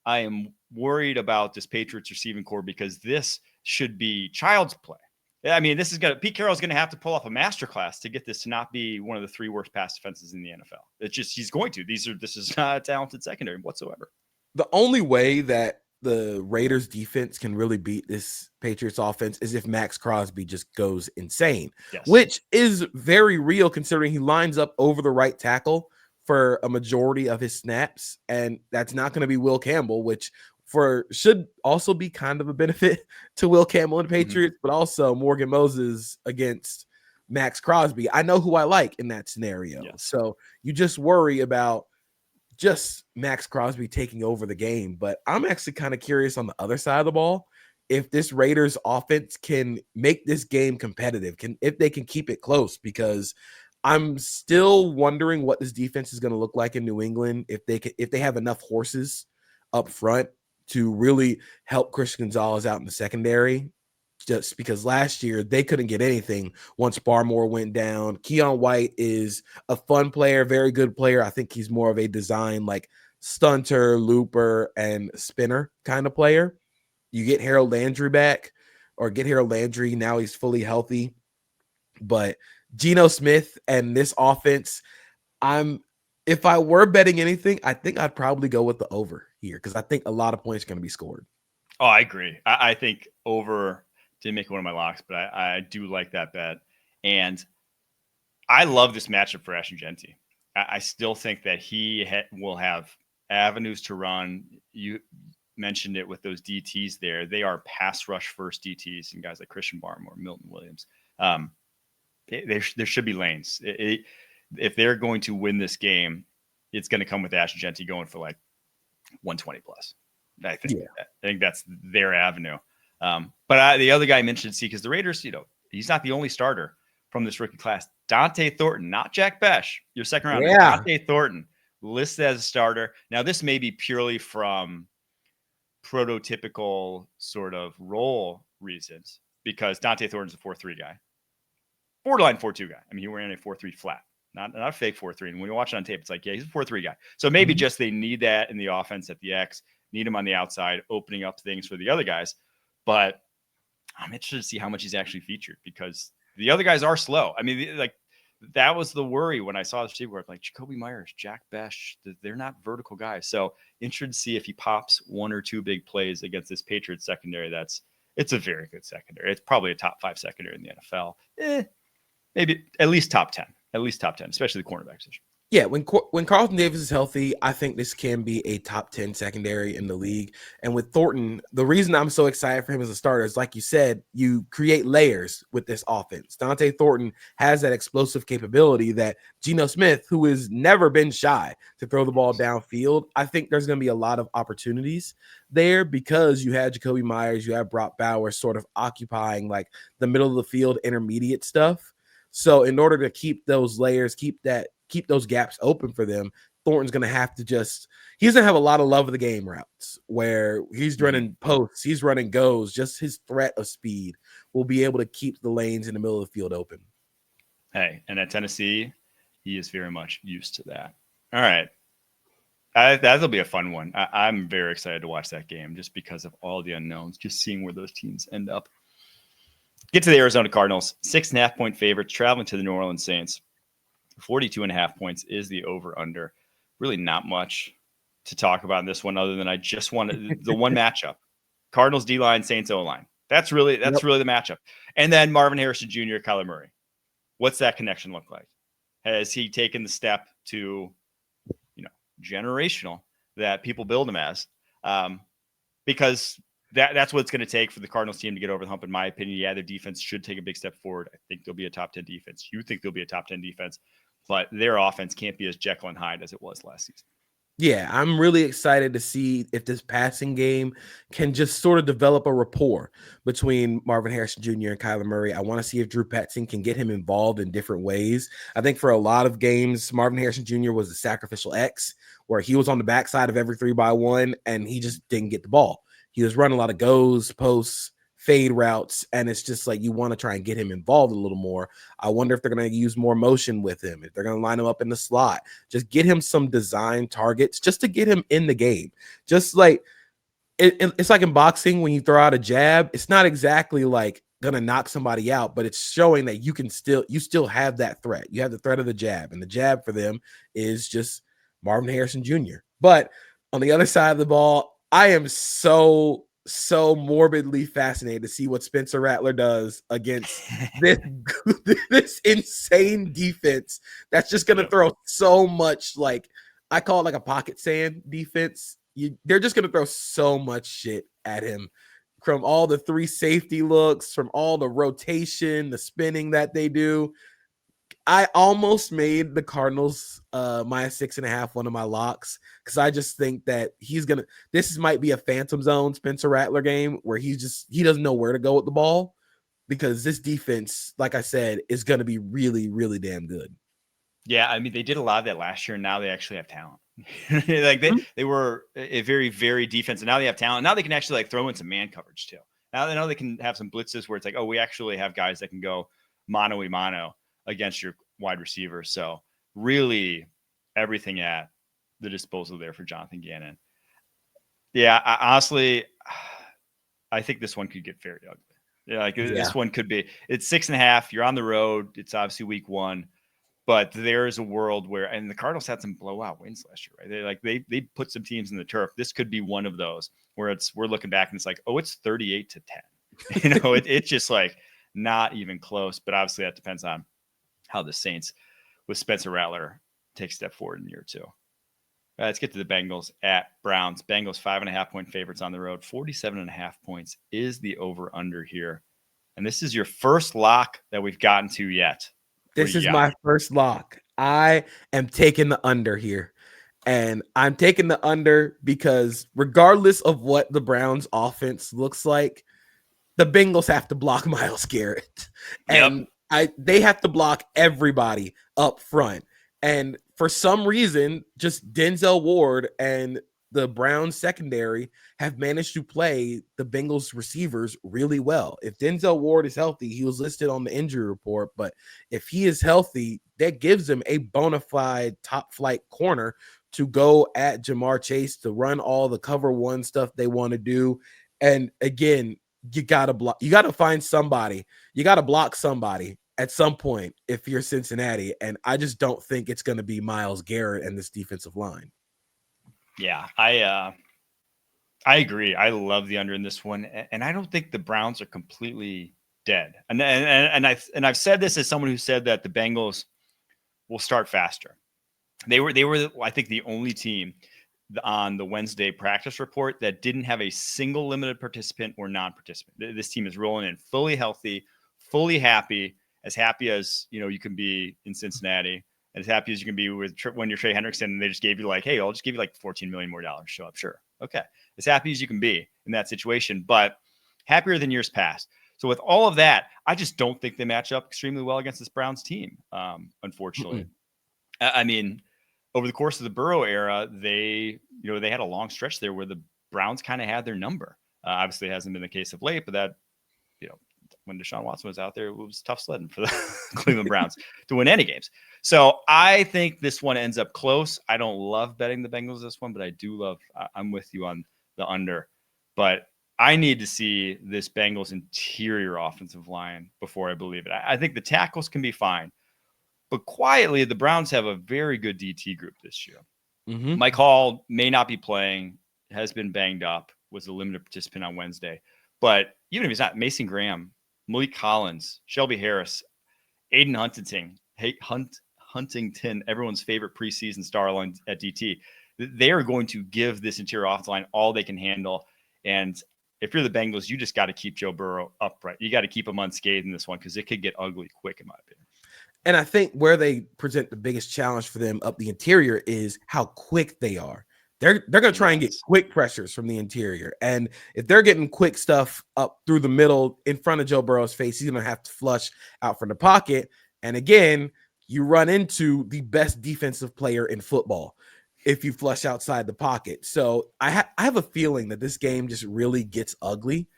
I am worried about this Patriots receiving core, because this should be child's play. This is Pete Carroll's going to have to pull off a masterclass to get this to not be one of the 3 worst pass defenses in the NFL. It's just, he's going to. This is not a talented secondary whatsoever. The only way that the Raiders defense can really beat this Patriots offense is if Max Crosby just goes insane, which is very real considering he lines up over the right tackle for a majority of his snaps. And that's not going to be Will Campbell, which should also be kind of a benefit to Will Campbell and the Patriots, but also Morgan Moses against Max Crosby. I know who I like in that scenario. Yes. So you just worry about just Max Crosby taking over the game. But I'm actually kind of curious on the other side of the ball, if this Raiders offense can make this game competitive, if they can keep it close, because I'm still wondering what this defense is going to look like in New England, if they have enough horses up front to really help Christian Gonzalez out in the secondary, just because last year they couldn't get anything once Barmore went down. Keon White is a fun player, very good player. I think he's more of a design stunter, looper, and spinner kind of player. You get Harold Landry back, or get Harold Landry. Now he's fully healthy. But Geno Smith and this offense, if I were betting anything, I think I'd probably go with the over here, because I think a lot of points are going to be scored. Oh, I agree. I think over didn't make one of my locks, but I do like that bet. And I love this matchup for Ashton Genty. I still think that he will have avenues to run. You mentioned it with those DTs there. They are pass rush first DTs, and guys like Christian Barmore, Milton Williams. There should be lanes. If they're going to win this game, it's going to come with Ashton Genty going for 120 plus. I think that's their avenue. But the other guy I mentioned, see, because the Raiders, he's not the only starter from this rookie class. Dante Thornton, not Jack Besh, your second rounder. Yeah. Dante Thornton listed as a starter. Now, this may be purely from prototypical sort of role reasons, because Dante Thornton's a 4-3 guy, borderline 4-2 guy. I mean, he ran a 4-3 flat, not a fake 4-3. And when you watch it on tape, it's like, yeah, he's a 4-3 guy. So maybe just they need that in the offense at the X, need him on the outside, opening up things for the other guys. But I'm interested to see how much he's actually featured, because the other guys are slow. I mean, like, that was the worry when I saw the receiver, like Jacoby Myers, Jack Besh, they're not vertical guys. So interested to see if he pops one or two big plays against this Patriots secondary. It's a very good secondary. It's probably a top 5 secondary in the NFL. Maybe at least top 10, especially the cornerback position. Yeah, when Carlton Davis is healthy, I think this can be a top 10 secondary in the league. And with Thornton, the reason I'm so excited for him as a starter is, like you said, you create layers with this offense. Dante Thornton has that explosive capability that Geno Smith, who has never been shy to throw the ball downfield, I think there's going to be a lot of opportunities there, because you had Jacoby Myers, you have Brock Bowers sort of occupying like the middle of the field intermediate stuff. So in order to keep those layers, keep those gaps open for them, Thornton's going to have to he's going to have a lot of love of the game routes where he's running posts, he's running goes. Just his threat of speed will be able to keep the lanes in the middle of the field open. Hey, and at Tennessee, he is very much used to that. All right. That'll be a fun one. I'm very excited to watch that game just because of all the unknowns, just seeing where those teams end up. Get to the Arizona Cardinals, 6.5-point favorites, traveling to the New Orleans Saints. 42.5 points is the over-under. Really not much to talk about in this one, other than I just wanted the one matchup. Cardinals D-line, Saints O-line. That's really the matchup. And then Marvin Harrison Jr., Kyler Murray. What's that connection look like? Has he taken the step to, generational that people build him as? Because that's what it's going to take for the Cardinals team to get over the hump, in my opinion. Yeah, their defense should take a big step forward. I think they'll be a top 10 defense. You think they'll be a top 10 defense, but their offense can't be as Jekyll and Hyde as it was last season. Yeah, I'm really excited to see if this passing game can just sort of develop a rapport between Marvin Harrison Jr. and Kyler Murray. I want to see if Drew Petzing can get him involved in different ways. I think for a lot of games, Marvin Harrison Jr. was the sacrificial X, where he was on the backside of every 3x1 and he just didn't get the ball. He was running a lot of goes, posts, fade routes, and it's just like you want to try and get him involved a little more. I wonder if they're going to use more motion with him, if they're going to line him up in the slot, just get him some design targets just to get him in the game. Just like it's like in boxing, when you throw out a jab, it's not exactly like going to knock somebody out, but it's showing that you still have that threat. You have the threat of the jab, and the jab for them is just Marvin Harrison Jr. But on the other side of the ball, I am so morbidly fascinated to see what Spencer Rattler does against this insane defense that's just going to throw so much, like I call it like a pocket sand defense. They're just going to throw so much shit at him, from all the 3 safety looks, from all the rotation, the spinning that they do. I almost made the Cardinals -6.5 one of my locks, because I just think that this might be a phantom zone Spencer Rattler game where he doesn't know where to go with the ball, because this defense, like I said, is going to be really, really damn good. Yeah, I mean, they did a lot of that last year, and now they actually have talent. Like they were a very, very defensive. Now they have talent. Now they can actually like throw in some man coverage too. Now they know they can have some blitzes where it's like, oh, we actually have guys that can go mano-a-mano against your wide receiver. So really everything at the disposal there for Jonathan Gannon. Yeah, honestly, I think this one could get very ugly. Yeah, this one could be. It's 6.5. You're on the road. It's obviously week 1, but there is a world where, and the Cardinals had some blowout wins last year, right? They put some teams in the turf. This could be one of those where we're looking back and it's like, oh, it's 38-10. It's just like not even close. But obviously that depends on how the Saints with Spencer Rattler take a step forward in year 2. Let's get to the Bengals at Browns. Bengals 5.5-point favorites on the road. 47.5 points is the over-under here. And this is your first lock that we've gotten to yet. This is my first lock. I am taking the under here. And I'm taking the under because regardless of what the Browns offense looks like, the Bengals have to block Myles Garrett. And they have to block everybody up front. And for some reason, just Denzel Ward and the Browns secondary have managed to play the Bengals receivers really well. If Denzel Ward is healthy, he was listed on the injury report, but if he is healthy, that gives him a bona fide top flight corner to go at Jamar Chase, to run all the cover one stuff they want to do. And again, you got to block, you got to find somebody, you got to block somebody at some point if you're Cincinnati. And I just don't think it's going to be Myles Garrett and this defensive line. Yeah, I agree. I love the under in this one, and I don't think the Browns are completely dead. And I've said this as someone who said that the Bengals will start faster. They were I think the only team on the Wednesday practice report that didn't have a single limited participant or non-participant. This team is rolling in fully healthy, fully happy as you can be in Cincinnati. As happy as you can be when you're Trey Hendrickson, and they just gave you like, hey, I'll just give you like $14 million more dollars. Show up. Sure. Okay. As happy as you can be in that situation, but happier than years past. So with all of that, I just don't think they match up extremely well against this Browns team. Unfortunately, I mean, over the course of the Burrow era, they had a long stretch there where the Browns kind of had their number. Obviously it hasn't been the case of late, but that, when Deshaun Watson was out there, it was tough sledding for the Cleveland Browns to win any games. So I think this one ends up close. I don't love betting the Bengals this one, but I do love, I'm with you on the under, but I need to see this Bengals interior offensive line before I believe it. I think the tackles can be fine, but quietly the Browns have a very good DT group this year. Mike Hall may not be playing, has been banged up, was a limited participant on Wednesday, but even if he's not, Mason Graham, Malik Collins, Shelby Harris, Aiden Huntington, everyone's favorite preseason star line at DT. They are going to give this interior offensive line all they can handle. And if you're the Bengals, you just got to keep Joe Burrow upright. You got to keep him unscathed in this one because it could get ugly quick, in my opinion. And I think where they present the biggest challenge for them up the interior is how quick they are. They're going to try and get quick pressures from the interior. And if they're getting quick stuff up through the middle in front of Joe Burrow's face, he's going to have to flush out from the pocket. And again, you run into the best defensive player in football if you flush outside the pocket. So I have a feeling that this game just really gets ugly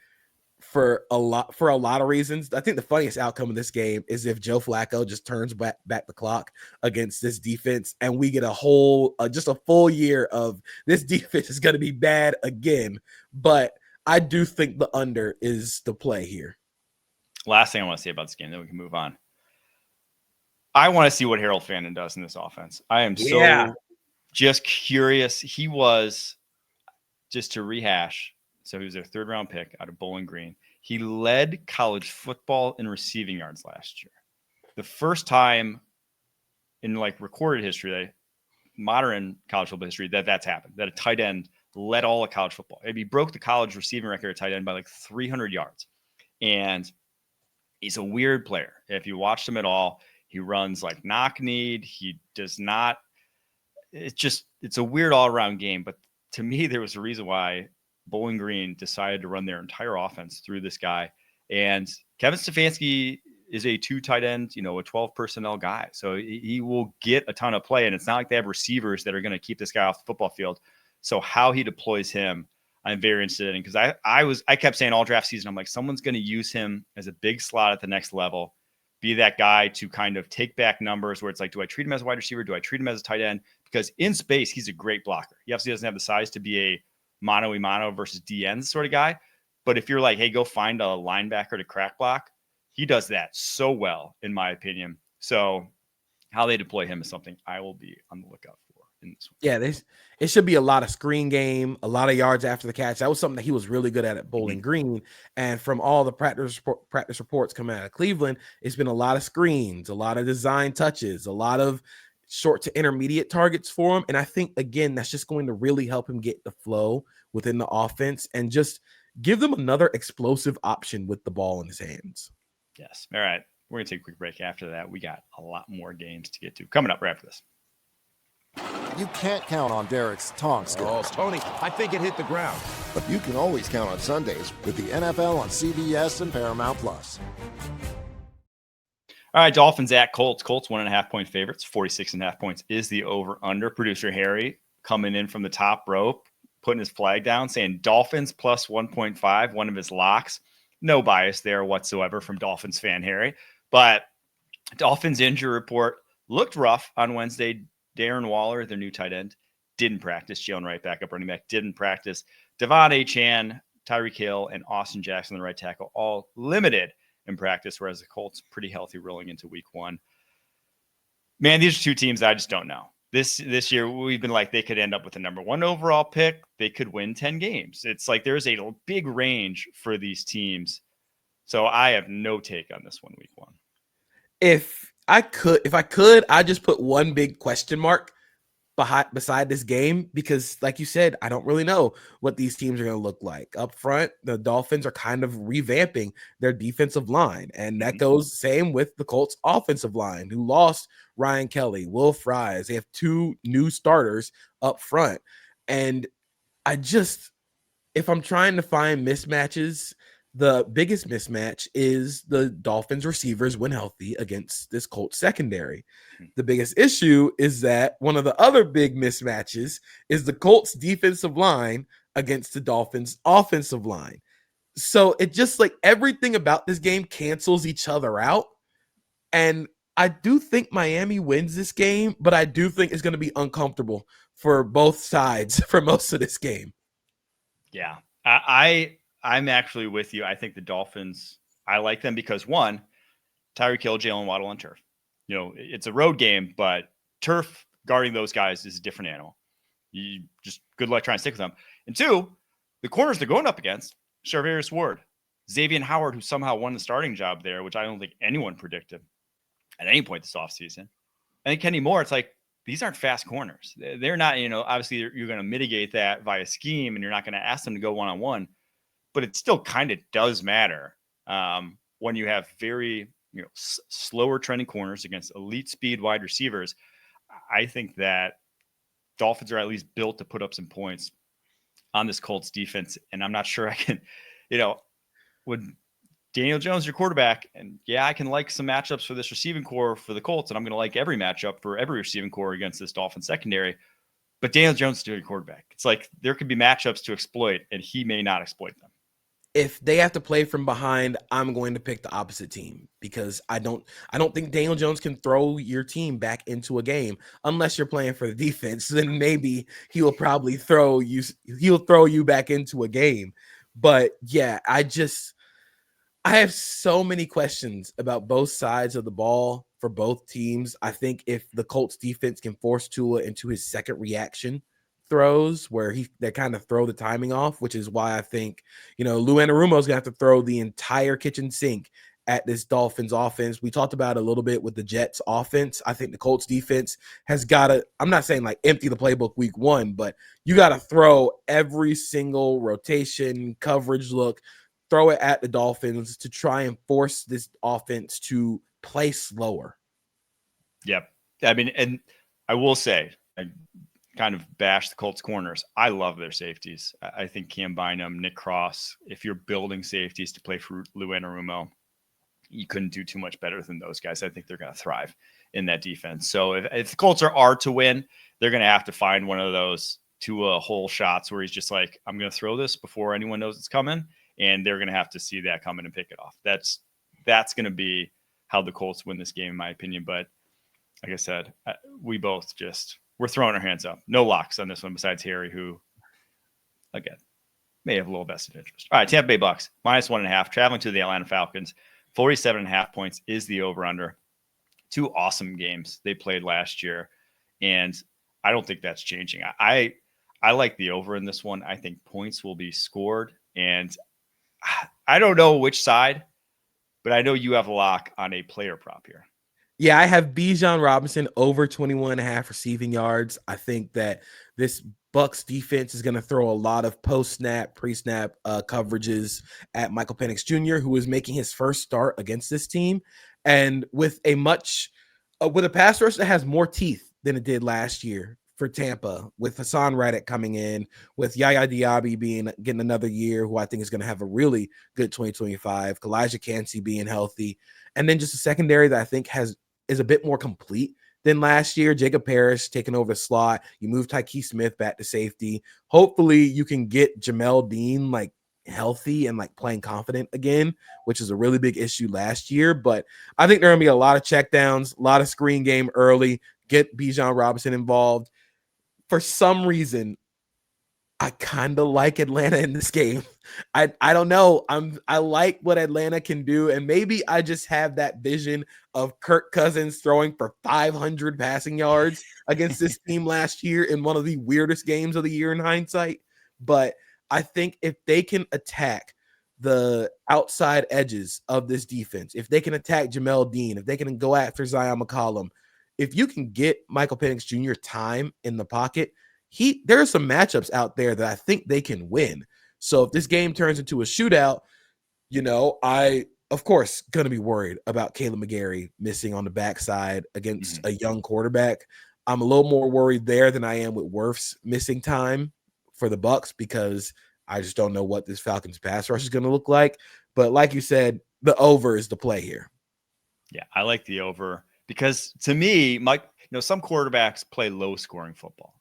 for a lot of reasons. I think the funniest outcome of this game is if Joe Flacco just turns back the clock against this defense, and we get a whole just a full year of this defense is going to be bad again. But I do think the under is the play here. Last thing I want to say about this game, then we can move on. I want to see what Harold Fannin does in this offense. I am so just curious. He was, just to rehash, so he was their third round pick out of Bowling Green. He led college football in receiving yards last year. The first time in recorded history, modern college football history, that's happened, that a tight end led all of college football. He broke the college receiving record at tight end by 300 yards. And he's a weird player. If you watched him at all, he runs like knock-kneed. He does not. It's a weird all-around game. But to me, there was a reason why Bowling Green decided to run their entire offense through this guy. And Kevin Stefanski is a 2 tight end, a 12 personnel guy. So he will get a ton of play. And it's not like they have receivers that are going to keep this guy off the football field. So how he deploys him, I'm very interested in, because I kept saying all draft season, I'm like, someone's going to use him as a big slot at the next level, be that guy to kind of take back numbers where it's like, do I treat him as a wide receiver? Do I treat him as a tight end? Because in space, he's a great blocker. He obviously doesn't have the size to be a mano-a-mano versus DN sort of guy. But if you're like, hey, go find a linebacker to crack block, he does that so well, in my opinion. So how they deploy him is something I will be on the lookout for in this one. Yeah, it should be a lot of screen game, a lot of yards after the catch. That was something that he was really good at Bowling Green. And from all the practice reports coming out of Cleveland, it's been a lot of screens, a lot of design touches, a lot of short to intermediate targets for him. And I think, again, that's just going to really help him get the flow within the offense and just give them another explosive option with the ball in his hands. Yes. All right. We're going to take a quick break. After that, we got a lot more games to get to coming up right after this. You can't count on Derek's tong skills. Oh, Tony, I think it hit the ground. But you can always count on Sundays with the NFL on CBS and Paramount Plus. All right, Dolphins at Colts. Colts 1.5 point favorites. 46.5 points is the over/under. Producer Harry coming in from the top rope, putting his flag down, saying Dolphins plus 1.5, one of his locks. No bias there whatsoever from Dolphins fan Harry. But Dolphins injury report looked rough on Wednesday. Darren Waller, their new tight end, didn't practice. Jalen Wright, backup running back, didn't practice. Devon Achane, Tyreek Hill, and Austin Jackson, the right tackle, all limited in practice, whereas the Colts pretty healthy rolling into week 1. Man, these are two teams I just don't know. This year, we've been like, they could end up with a number 1 overall pick. They could win 10 games. It's like there's a big range for these teams. So I have no take on this one week 1. If I could, I'd just put one big question mark beside this game, because like you said, I don't really know what these teams are going to look like. Up front, the Dolphins are kind of revamping their defensive line, and that goes same with the Colts offensive line, who lost Ryan Kelly, Will Fries. They have 2 new starters up front. And if I'm trying to find mismatches, the biggest mismatch is the Dolphins receivers when healthy against this Colts secondary. The biggest issue is that one of the other big mismatches is the Colts defensive line against the Dolphins offensive line. So it just like everything about this game cancels each other out. And I do think Miami wins this game, but I do think it's going to be uncomfortable for both sides for most of this game. Yeah, I'm actually with you. I think the Dolphins, I like them because, one, Tyreek Hill, Jalen Waddle on turf. You know, it's a road game, but turf guarding those guys is a different animal. You just good luck trying to stick with them. And 2, the corners they're going up against, Charvarius Ward, Xavier Howard, who somehow won the starting job there, which I don't think anyone predicted at any point this offseason. And Kenny Moore, it's like, these aren't fast corners. They're not, obviously you're going to mitigate that via scheme, and you're not going to ask them to go one-on-one. But it still kind of does matter when you have very, slower trending corners against elite speed wide receivers. I think that Dolphins are at least built to put up some points on this Colts defense. And I'm not sure I can, with Daniel Jones, your quarterback, and I can like some matchups for this receiving core for the Colts. And I'm going to like every matchup for every receiving core against this Dolphins secondary. But Daniel Jones is doing quarterback. It's like there could be matchups to exploit, and he may not exploit them. If they have to play from behind, I'm going to pick the opposite team, because I don't think Daniel Jones can throw your team back into a game unless you're playing for the defense. Then maybe he'll probably throw you back into a game. But yeah, I have so many questions about both sides of the ball for both teams. I think if the Colts defense can force Tua into his second reaction throws where they kind of throw the timing off, which is why I think, Lou Anarumo is going to have to throw the entire kitchen sink at this Dolphins offense. We talked about it a little bit with the Jets offense. I think the Colts defense has got to, I'm not saying like empty the playbook week 1, but you got to throw every single rotation, coverage look, throw it at the Dolphins to try and force this offense to play slower. Yep. I mean, and I will say, I kind of bash the Colts corners. I love their safeties. I think Cam Bynum, Nick Cross, if you're building safeties to play for Lou Anarumo, you couldn't do too much better than those guys. I think they're going to thrive in that defense. So if the Colts are to win, they're going to have to find one of those hole shots where he's just like, I'm going to throw this before anyone knows it's coming. And they're going to have to see that coming and pick it off. That's going to be how the Colts win this game, in my opinion. But like I said, we're throwing our hands up. No locks on this one besides Harry, who, again, may have a little vested interest. All right, Tampa Bay Bucks, -1.5, traveling to the Atlanta Falcons. 47.5 points is the over-under. 2 awesome games they played last year, and I don't think that's changing. I like the over in this one. I think points will be scored, and I don't know which side, but I know you have a lock on a player prop here. Yeah, I have Bijan Robinson over 21.5 receiving yards. I think that this Bucks defense is going to throw a lot of post-snap, pre-snap coverages at Michael Penix Jr., who is making his first start against this team. And with a pass rush that has more teeth than it did last year for Tampa with Hassan Reddick coming in, with Yaya Diaby getting another year, who I think is going to have a really good 2025, Kalijah Cansey being healthy, and then just a secondary that I think is a bit more complete than last year. Jacob Parrish taking over the slot. You move Tyke Smith back to safety. Hopefully you can get Jamel Dean like healthy and like playing confident again, which is a really big issue last year. But I think there are going to be a lot of checkdowns, a lot of screen game early, get Bijan Robinson involved. For some reason, I kind of like Atlanta in this game. I don't know. I like what Atlanta can do, and maybe I just have that vision of Kirk Cousins throwing for 500 passing yards against this team last year in one of the weirdest games of the year in hindsight. But I think if they can attack the outside edges of this defense, if they can attack Jamel Dean, if they can go after Zion McCollum, if you can get Michael Penix Jr. time in the pocket, there are some matchups out there that I think they can win. So if this game turns into a shootout, I, of course, going to be worried about Caleb McGarry missing on the backside against a young quarterback. I'm a little more worried there than I am with Wirfs missing time for the Bucs, because I just don't know what this Falcons pass rush is going to look like. But like you said, the over is the play here. Yeah, I like the over because to me, some quarterbacks play low-scoring football.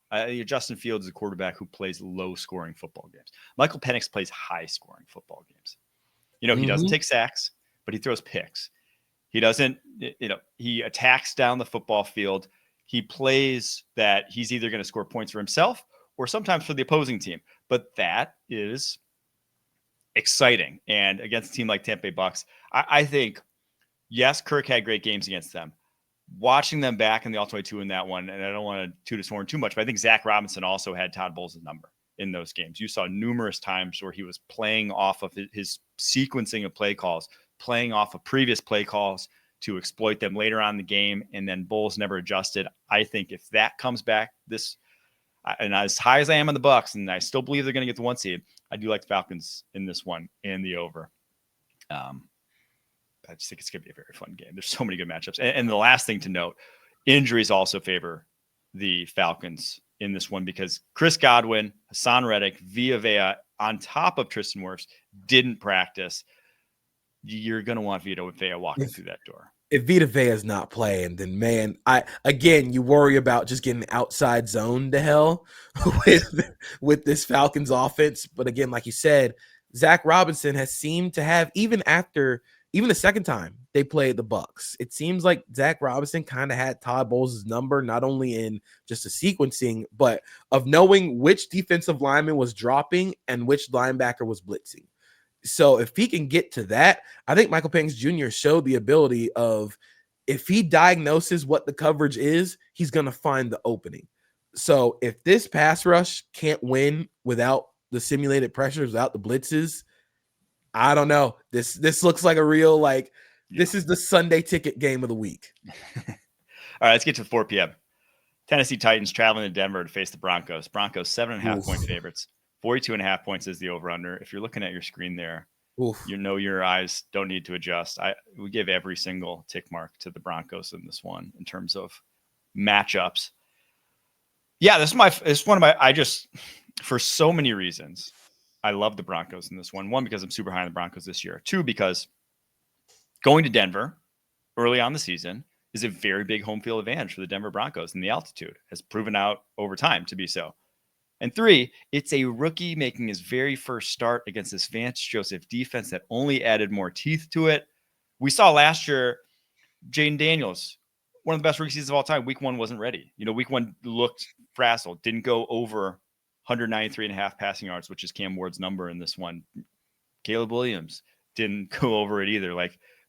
Justin Fields is a quarterback who plays low-scoring football games. Michael Penix plays high-scoring football games. He doesn't take sacks, but he throws picks. He doesn't, he attacks down the football field. He plays that he's either going to score points for himself or sometimes for the opposing team. But that is exciting. And against a team like Tampa Bay Bucs, I think, yes, Kirk had great games against them. Watching them back in the All-22 in that one, and I don't want to toot his horn too much, but I think Zach Robinson also had Todd Bowles' number in those games. You saw numerous times where he was playing off of his sequencing of play calls, playing off of previous play calls to exploit them later on in the game, and then Bowles never adjusted. I think if that comes back and as high as I am on the Bucs, and I still believe they're going to get the 1 seed, I do like the Falcons in this one and the over. I just think it's going to be a very fun game. There's so many good matchups. And the last thing to note, injuries also favor the Falcons in this one because Chris Godwin, Hassan Reddick, Vita Vea, on top of Tristan Wirfs, didn't practice. You're going to want Vita Vea walking through that door. If Vita Vea is not playing, then man, you worry about just getting outside zone to hell with this Falcons offense. But again, like you said, Zach Robinson has seemed to have, even the second time they played the Bucs, it seems like Zach Robinson kind of had Todd Bowles' number, not only in just the sequencing, but of knowing which defensive lineman was dropping and which linebacker was blitzing. So if he can get to that, I think Michael Penix Jr. showed the ability of, if he diagnoses what the coverage is, he's going to find the opening. So if this pass rush can't win without the simulated pressures, without the blitzes, I don't know. This looks like a real, this is the Sunday ticket game of the week. All right, let's get to 4 p.m. Tennessee Titans traveling to Denver to face the Broncos. Broncos 7.5 point favorites. 42.5 points is the over-under. If you're looking at your screen there, your eyes don't need to adjust. We give every single tick mark to the Broncos in this one in terms of matchups. Yeah, this is one of my, for so many reasons, I love the Broncos in this one. One, because I'm super high on the Broncos this year. Two, because going to Denver early on the season is a very big home field advantage for the Denver Broncos, and the altitude has proven out over time to be so. And three, it's a rookie making his very first start against this Vance Joseph defense that only added more teeth to it. We saw last year, Jaden Daniels, one of the best rookie seasons of all time. Week 1 wasn't ready. Week 1 looked frazzled, didn't go over 193.5 passing yards, which is Cam Ward's number in this one. Caleb Williams didn't go over it either.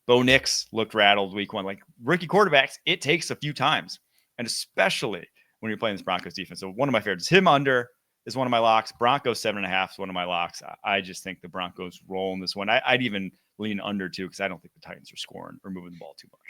Bo Nix looked rattled week 1. Rookie quarterbacks, it takes a few times, and especially when you're playing this Broncos defense. So one of my favorites, him under, is one of my locks. Broncos 7.5 is one of my locks. I just think the Broncos roll in this one. I'd even lean under too, because I don't think the Titans are scoring or moving the ball too much.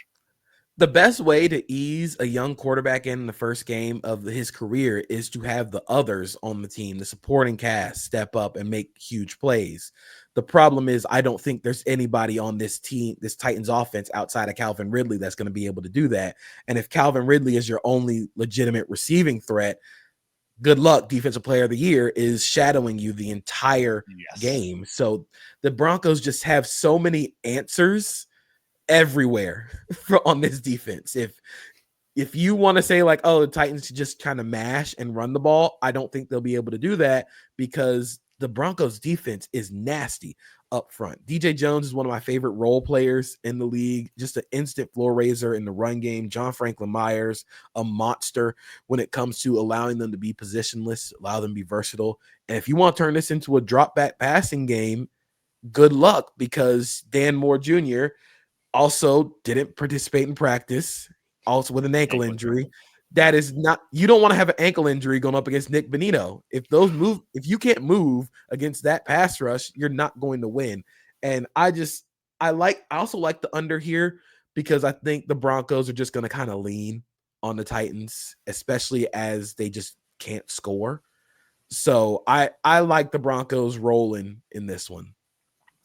The best way to ease a young quarterback in the first game of his career is to have the others on the team, the supporting cast, step up and make huge plays. The problem is I don't think there's anybody on this team, this Titans offense, outside of Calvin Ridley that's going to be able to do that. And if Calvin Ridley is your only legitimate receiving threat, good luck, defensive player of the year is shadowing you the entire Yes. game. So the Broncos just have so many answers everywhere on this defense. If you want to say like, oh, the Titans should just kind of mash and run the ball, I don't think they'll be able to do that because the Broncos defense is nasty up front. DJ Jones is one of my favorite role players in the league, just an instant floor raiser in the run game. John Franklin Myers, a monster when it comes to allowing them to be positionless, allow them to be versatile. And if you want to turn this into a drop back passing game, good luck, because Dan Moore Jr. also didn't participate in practice, also with an ankle injury. That is not, you don't want to have an ankle injury going up against Nic Bonitto. If you can't move against that pass rush, you're not going to win. And I also like the under here because I think the Broncos are just going to kind of lean on the Titans, especially as they just can't score. So I like the Broncos rolling in this one.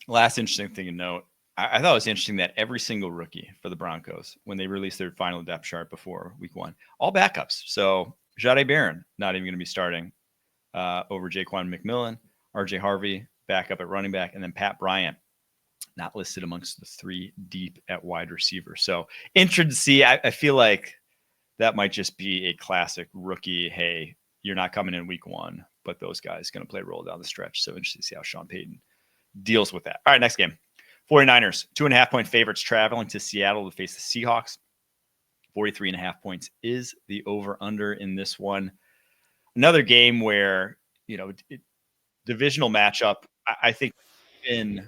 Last interesting thing to note, I thought it was interesting that every single rookie for the Broncos, when they released their final depth chart before week 1, all backups. So Jahdae Barron, not even going to be starting over Jaquan McMillan, RJ Harvey, backup at running back, and then Pat Bryant, not listed amongst the 3 deep at wide receiver. So interesting to see. I feel like that might just be a classic rookie. Hey, you're not coming in week 1, but those guys going to play a role down the stretch. So interesting to see how Sean Payton deals with that. All right, next game. 49ers, 2.5-point favorites traveling to Seattle to face the Seahawks. 43.5 points is the over-under in this one. Another game where, divisional matchup, I think in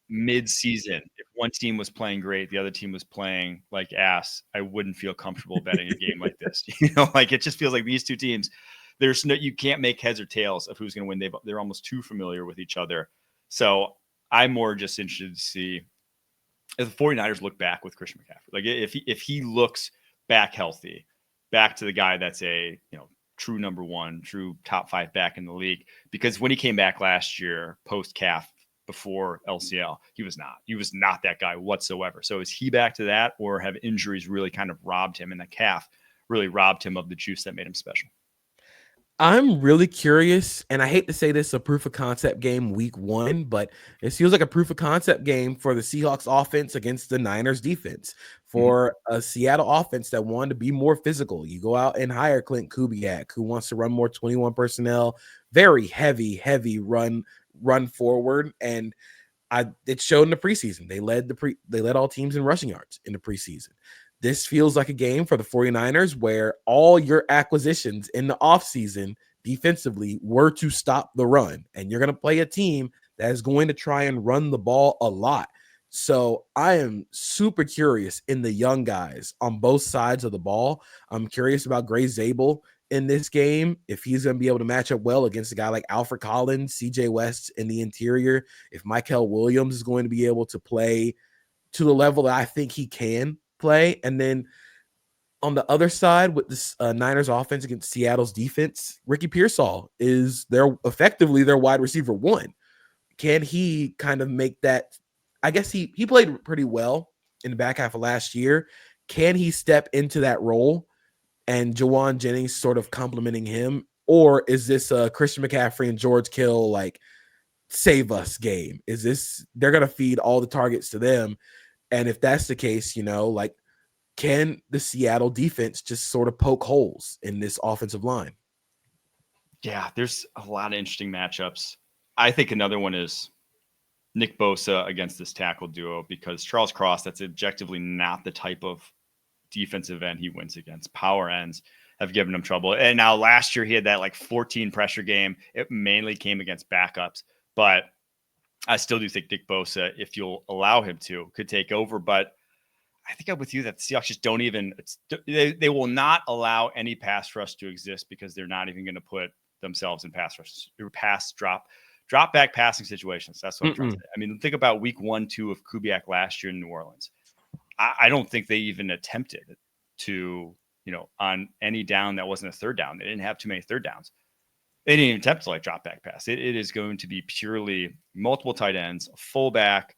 mid-season, if one team was playing great, the other team was playing like ass, I wouldn't feel comfortable betting a game like this. It just feels like these two teams, you can't make heads or tails of who's going to win. They're almost too familiar with each other. So I'm more just interested to see if the 49ers look back with Christian McCaffrey. Like if he looks back healthy, back to the guy that's a true number 1, true top 5 back in the league. Because when he came back last year, post calf, before LCL, he was not that guy whatsoever. So is he back to that, or have injuries really kind of robbed him, and the calf really robbed him of the juice that made him special? I'm really curious, and I hate to say this, a proof of concept game week 1, but it feels like a proof of concept game for the Seahawks offense against the Niners defense. For a Seattle offense that wanted to be more physical, you go out and hire Clint Kubiak, who wants to run more 21 personnel, very heavy run forward, and it showed in the preseason. They led all teams in rushing yards in the preseason. This feels like a game for the 49ers where all your acquisitions in the offseason defensively were to stop the run. And you're going to play a team that is going to try and run the ball a lot. So I am super curious in the young guys on both sides of the ball. I'm curious about Gray Zabel in this game, if he's going to be able to match up well against a guy like Alfred Collins, CJ West in the interior, if Michael Williams is going to be able to play to the level that I think he can play. And then on the other side with this Niners offense against Seattle's defense, Ricky Pearsall is effectively their wide receiver 1. Can he kind of make that? I guess he played pretty well in the back half of last year. Can he step into that role and Jawan Jennings sort of complimenting him? Or is this a Christian McCaffrey and George Kittle like save us game? Is this, they're going to feed all the targets to them? And if that's the case, can the Seattle defense just sort of poke holes in this offensive line? Yeah, there's a lot of interesting matchups. I think another one is Nick Bosa against this tackle duo, because Charles Cross, that's objectively not the type of defensive end he wins against. Power ends have given him trouble. And now last year he had that 14 pressure game. It mainly came against backups, but I still do think Nick Bosa, if you'll allow him to, could take over. But I think I'm with you that the Seahawks just don't even – they will not allow any pass rush to exist, because they're not even going to put themselves in pass drop back passing situations. That's what I'm trying to say. I mean, think about week 1, 2 of Kubiak last year in New Orleans. I don't think they even attempted to, on any down that wasn't a third down. They didn't have too many third downs. They didn't even attempt to drop back pass. It is going to be purely multiple tight ends, a fullback.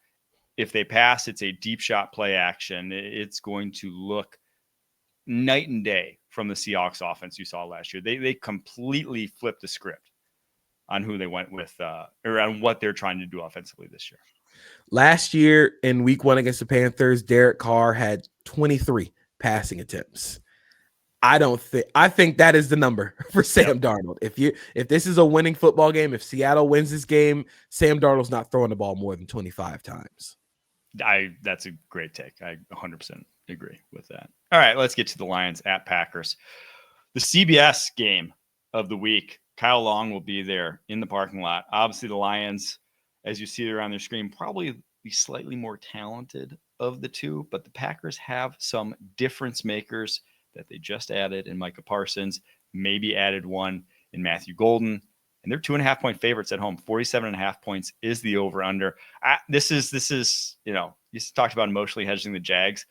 If they pass, it's a deep shot play action. It's going to look night and day from the Seahawks offense you saw last year. They completely flipped the script on who they went with or on what they're trying to do offensively this year. Last year in week 1 against the Panthers, Derek Carr had 23 passing attempts. I think that is the number for Sam Darnold. If this is a winning football game, if Seattle wins this game, Sam Darnold's not throwing the ball more than 25 times. That's a great take. I 100% agree with that. All right, let's get to the Lions at Packers. The CBS game of the week. Kyle Long will be there in the parking lot. Obviously, the Lions, as you see around their screen, probably the slightly more talented of the two, but the Packers have some difference makers that they just added in Micah Parsons, maybe added one in Matthew Golden, and they're 2.5-point favorites at home. 47.5 points is the over/under. This is you talked about emotionally hedging the Jags.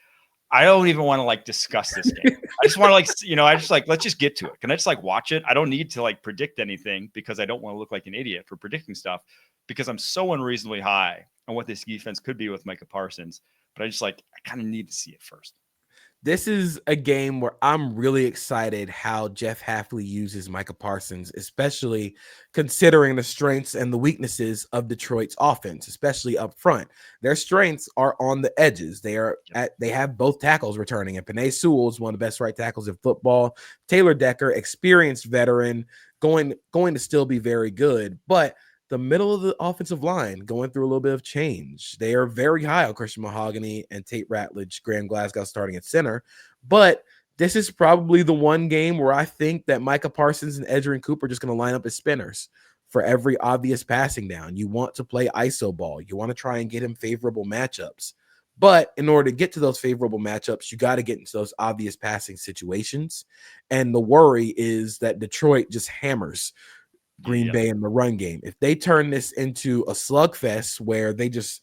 I don't even want to discuss this game. I just want to let's just get to it. Can I just watch it? I don't need to predict anything because I don't want to look like an idiot for predicting stuff because I'm so unreasonably high on what this defense could be with Micah Parsons. But I kind of need to see it first. This is a game where I'm really excited how Jeff Hafley uses Micah Parsons, especially considering the strengths and the weaknesses of Detroit's offense, especially up front. Their strengths are on the edges. They have both tackles returning, and Penei Sewell is one of the best right tackles in football. Taylor Decker, experienced veteran, going to still be very good, but the middle of the offensive line going through a little bit of change. They are very high on Christian Mahogany and Tate Ratledge, Graham Glasgow starting at center. But this is probably the one game where I think that Micah Parsons and Edgerrin Cooper are just going to line up as spinners for every obvious passing down. You want to play ISO ball. You want to try and get him favorable matchups. But in order to get to those favorable matchups, you got to get into those obvious passing situations. And the worry is that Detroit just hammers Green Bay in the run game. If they turn this into a slugfest where they just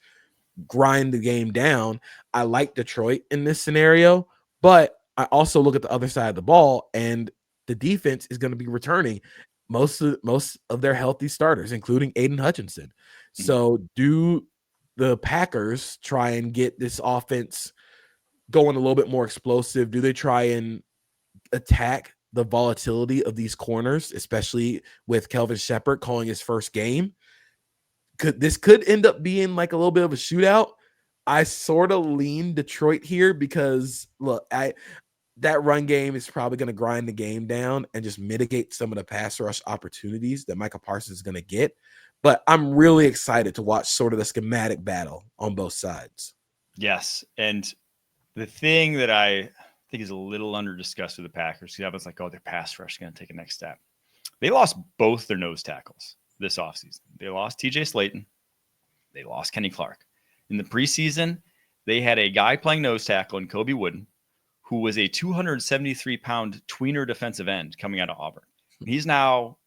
grind the game down, I like Detroit in this scenario, but I also look at the other side of the ball and the defense is going to be returning most of their healthy starters, including Aiden Hutchinson. So do the Packers try and get this offense going a little bit more explosive? Do they try and attack the volatility of these corners, especially with Kelvin Shepherd calling his first game? This could end up being a little bit of a shootout. I sort of lean Detroit here because look, that run game is probably going to grind the game down and just mitigate some of the pass rush opportunities that Micah Parsons is going to get. But I'm really excited to watch sort of the schematic battle on both sides. Yes. And the thing that I think is a little under discussed with the Packers, everyone's their pass rush is going to take a next step. They lost both their nose tackles this offseason. They lost TJ Slayton. They lost Kenny Clark. In the preseason, they had a guy playing nose tackle in Kobe Wooden, who was a 273-pound tweener defensive end coming out of Auburn. He's now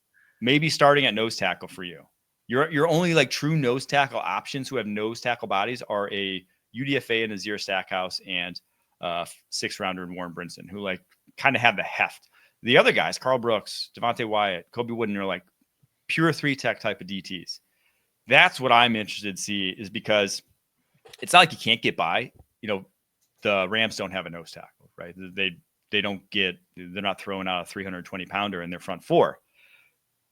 maybe starting at nose tackle for you. Your only true nose tackle options who have nose tackle bodies are a UDFA and Azir Stackhouse and 6th-rounder Warren Brinson, who kind of have the heft. The other guys, Carl Brooks, Devontae Wyatt, Kobe Wooden, are pure 3-tech type of DTs. That's what I'm interested to see, is because it's not you can't get by. The Rams don't have a nose tackle, right? They're not throwing out a 320-pounder in their front four.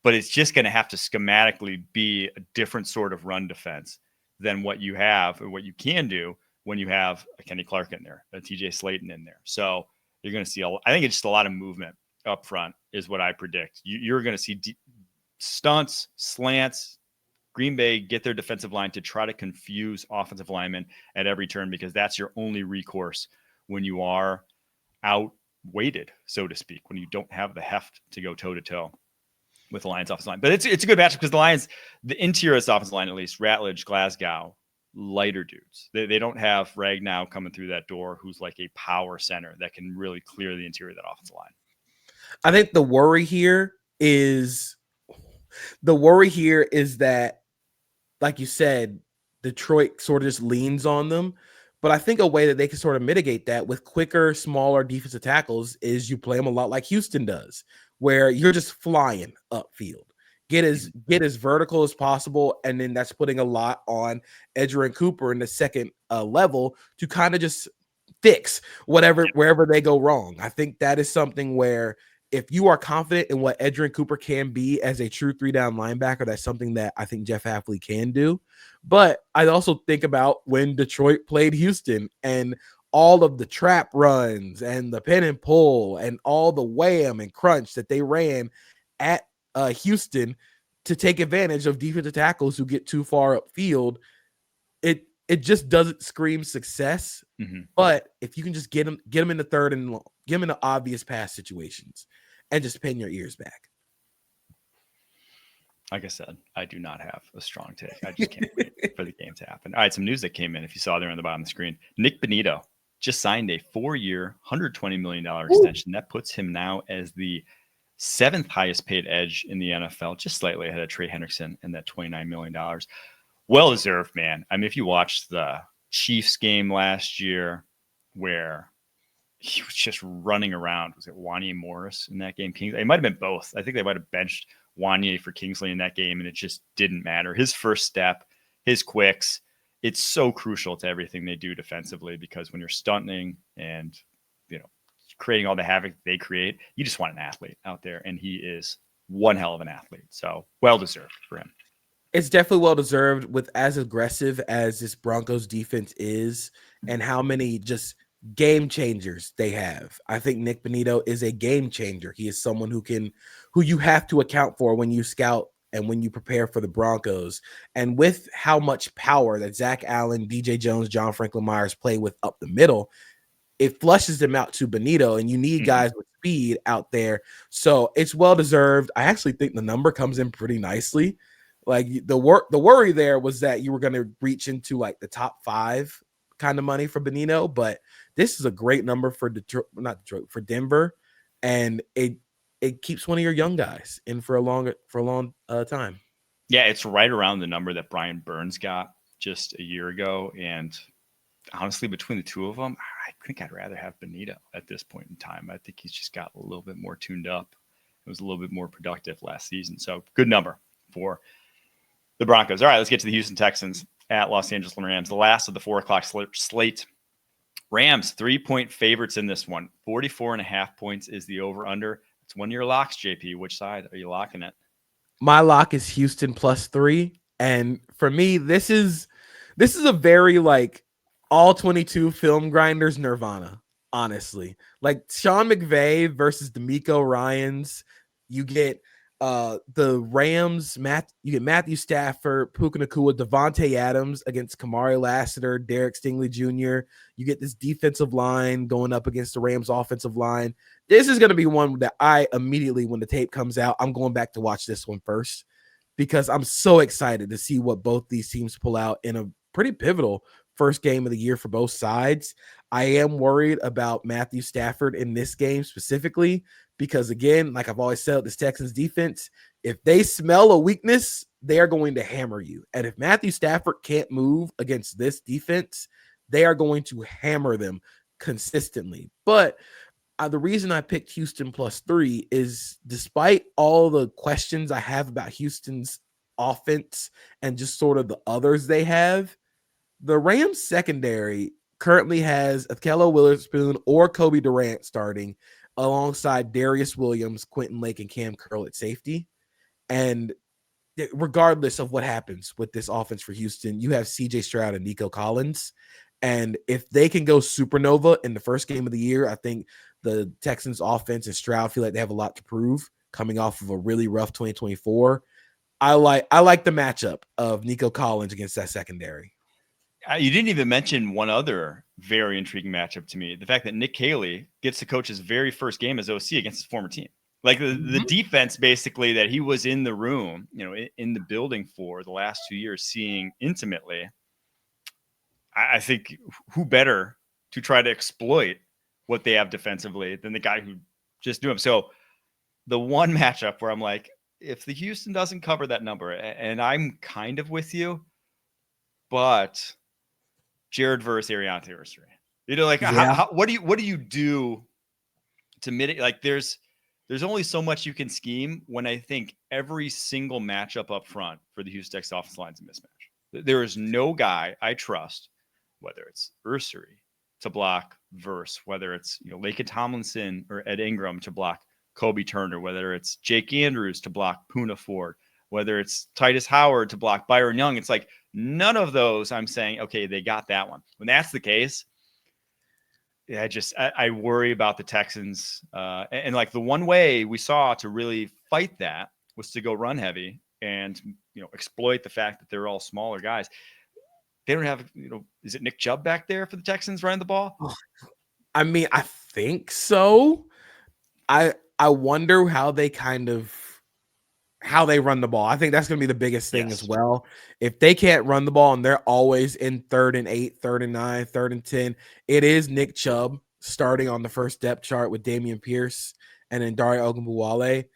But it's just going to have to schematically be a different sort of run defense than what you have or what you can do when you have a Kenny Clark in there, a TJ Slayton in there. So you're going to see, I think it's just a lot of movement up front is what I predict. You're going to see stunts, slants. Green Bay get their defensive line to try to confuse offensive linemen at every turn, because that's your only recourse when you are outweighted, so to speak, when you don't have the heft to go toe-to-toe with the Lions offensive line. But it's a good matchup because the Lions, the interior of this offensive line, at least, Ratledge, Glasgow, lighter dudes. They don't have Ragnow coming through that door, who's a power center that can really clear the interior of that offensive line. I think the worry here is that, like you said, Detroit sort of just leans on them. But I think a way that they can sort of mitigate that with quicker, smaller defensive tackles is you play them a lot like Houston does, where you're just flying upfield. Get as vertical as possible, and then that's putting a lot on Edgerrin Cooper in the second level to kind of just fix wherever they go wrong. I think that is something where if you are confident in what Edgerrin Cooper can be as a true 3-down linebacker, that's something that I think Jeff Hafley can do. But I also think about when Detroit played Houston and all of the trap runs and the pin and pull and all the wham and crunch that they ran at Houston to take advantage of defensive tackles who get too far upfield. It just doesn't scream success. But if you can just get them in the third and long, get them in the obvious pass situations and just pin your ears back. Like I said, I do not have a strong take. I just can't wait for the game to happen. All right, some news that came in. If you saw there on the bottom of the screen, Nic Bonitto just signed a 4-year, $120 million extension. That puts him now as the 7th highest paid edge in the NFL, just slightly ahead of Trey Hendrickson and that $29 million. Well-deserved, man. I mean, if you watched the Chiefs game last year where he was just running around, was it Wanya Morris in that game? It might have been both. I think they might have benched Wanya for Kingsley in that game, and it just didn't matter. His first step, his quicks, it's so crucial to everything they do defensively, because when you're stunting and, creating all the havoc they create, you just want an athlete out there, and he is one hell of an athlete. So well-deserved for him. It's definitely well-deserved with as aggressive as this Broncos defense is and how many just game changers they have. I think Nic Bonitto is a game changer. He is someone who you have to account for when you scout and when you prepare for the Broncos. And with how much power that Zach Allen, DJ Jones, John Franklin Myers play with up the middle, it flushes them out to Bonitto, and you need guys with speed out there. So it's well-deserved. I actually think the number comes in pretty nicely. Like the worry there was that you were going to reach into like the top 5 kind of money for Bonitto, but this is a great number for for Denver, and it keeps one of your young guys in for a long time. Yeah, it's right around the number that Brian Burns got just a year ago, and honestly, between the two of them, I think I'd rather have Bonitto at this point in time. I think he's just got a little bit more tuned up. It was a little bit more productive last season, so good number for the Broncos. All right, let's get to the Houston Texans at Los Angeles Rams, the last of the 4:00 slate. Rams 3-point favorites in this one. 44.5 points is the over/under. It's one of your locks, JP. Which side are you locking it? My lock is Houston +3, and for me, this is a very like all 22 film grinders nirvana. Honestly, like Sean McVay versus D'Amico Ryans, you get the Rams, you get Matthew Stafford, Puka Nacua, Devontae Adams against Kamari Lassiter, Derek Stingley Jr. You get this defensive line going up against the Rams offensive line. This is going to be one that I immediately, when the tape comes out, I'm going back to watch this one first, because I'm so excited to see what both these teams pull out in a pretty pivotal first game of the year for both sides. I am worried about Matthew Stafford in this game specifically, because again, like I've always said, this Texans defense, if they smell a weakness, they are going to hammer you. And if Matthew Stafford can't move against this defense, they are going to hammer them consistently. But the reason I picked Houston +3 is, despite all the questions I have about Houston's offense and just sort of the others they have, the Rams secondary currently has Akello Witherspoon or Kobe Durant starting alongside Darius Williams, Quentin Lake, and Cam Curl at safety. And regardless of what happens with this offense for Houston, you have CJ Stroud and Nico Collins. And if they can go supernova in the first game of the year, I think the Texans offense and Stroud feel like they have a lot to prove coming off of a really rough 2024. I like the matchup of Nico Collins against that secondary. You didn't even mention one other very intriguing matchup to me. The fact that Nick Caley gets to coach his very first game as OC against his former team. Like the defense basically that he was in the room, in the building for the last 2 years, seeing intimately. I think who better to try to exploit what they have defensively than the guy who just knew him. So the one matchup where I'm like, if the Houston doesn't cover that number, and I'm kind of with you, but Jared versus Ariana Taylor-Street. What do you do to mitigate? Like there's only so much you can scheme when I think every single matchup up front for the Houston Texans offensive line is a mismatch. There is no guy I trust, whether it's Ursary, to block Verse, whether it's Laken Tomlinson or Ed Ingram to block Kobe Turner, whether it's Jake Andrews to block Poona Ford, whether it's Titus Howard to block Byron Young. It's like none of those I'm saying, okay, they got that one. When that's the case, yeah, I worry about the Texans. And like the one way we saw to really fight that was to go run heavy and, exploit the fact that they're all smaller guys. They don't have, is it Nick Chubb back there for the Texans running the ball? I mean, I think so. I wonder how they run the ball. I think that's going to be the biggest thing as well. If they can't run the ball and they're always in 3rd and 8, 3rd and 9, 3rd and 10, it is Nick Chubb starting on the first depth chart with Damian Pierce and then Dario Ogunbowale.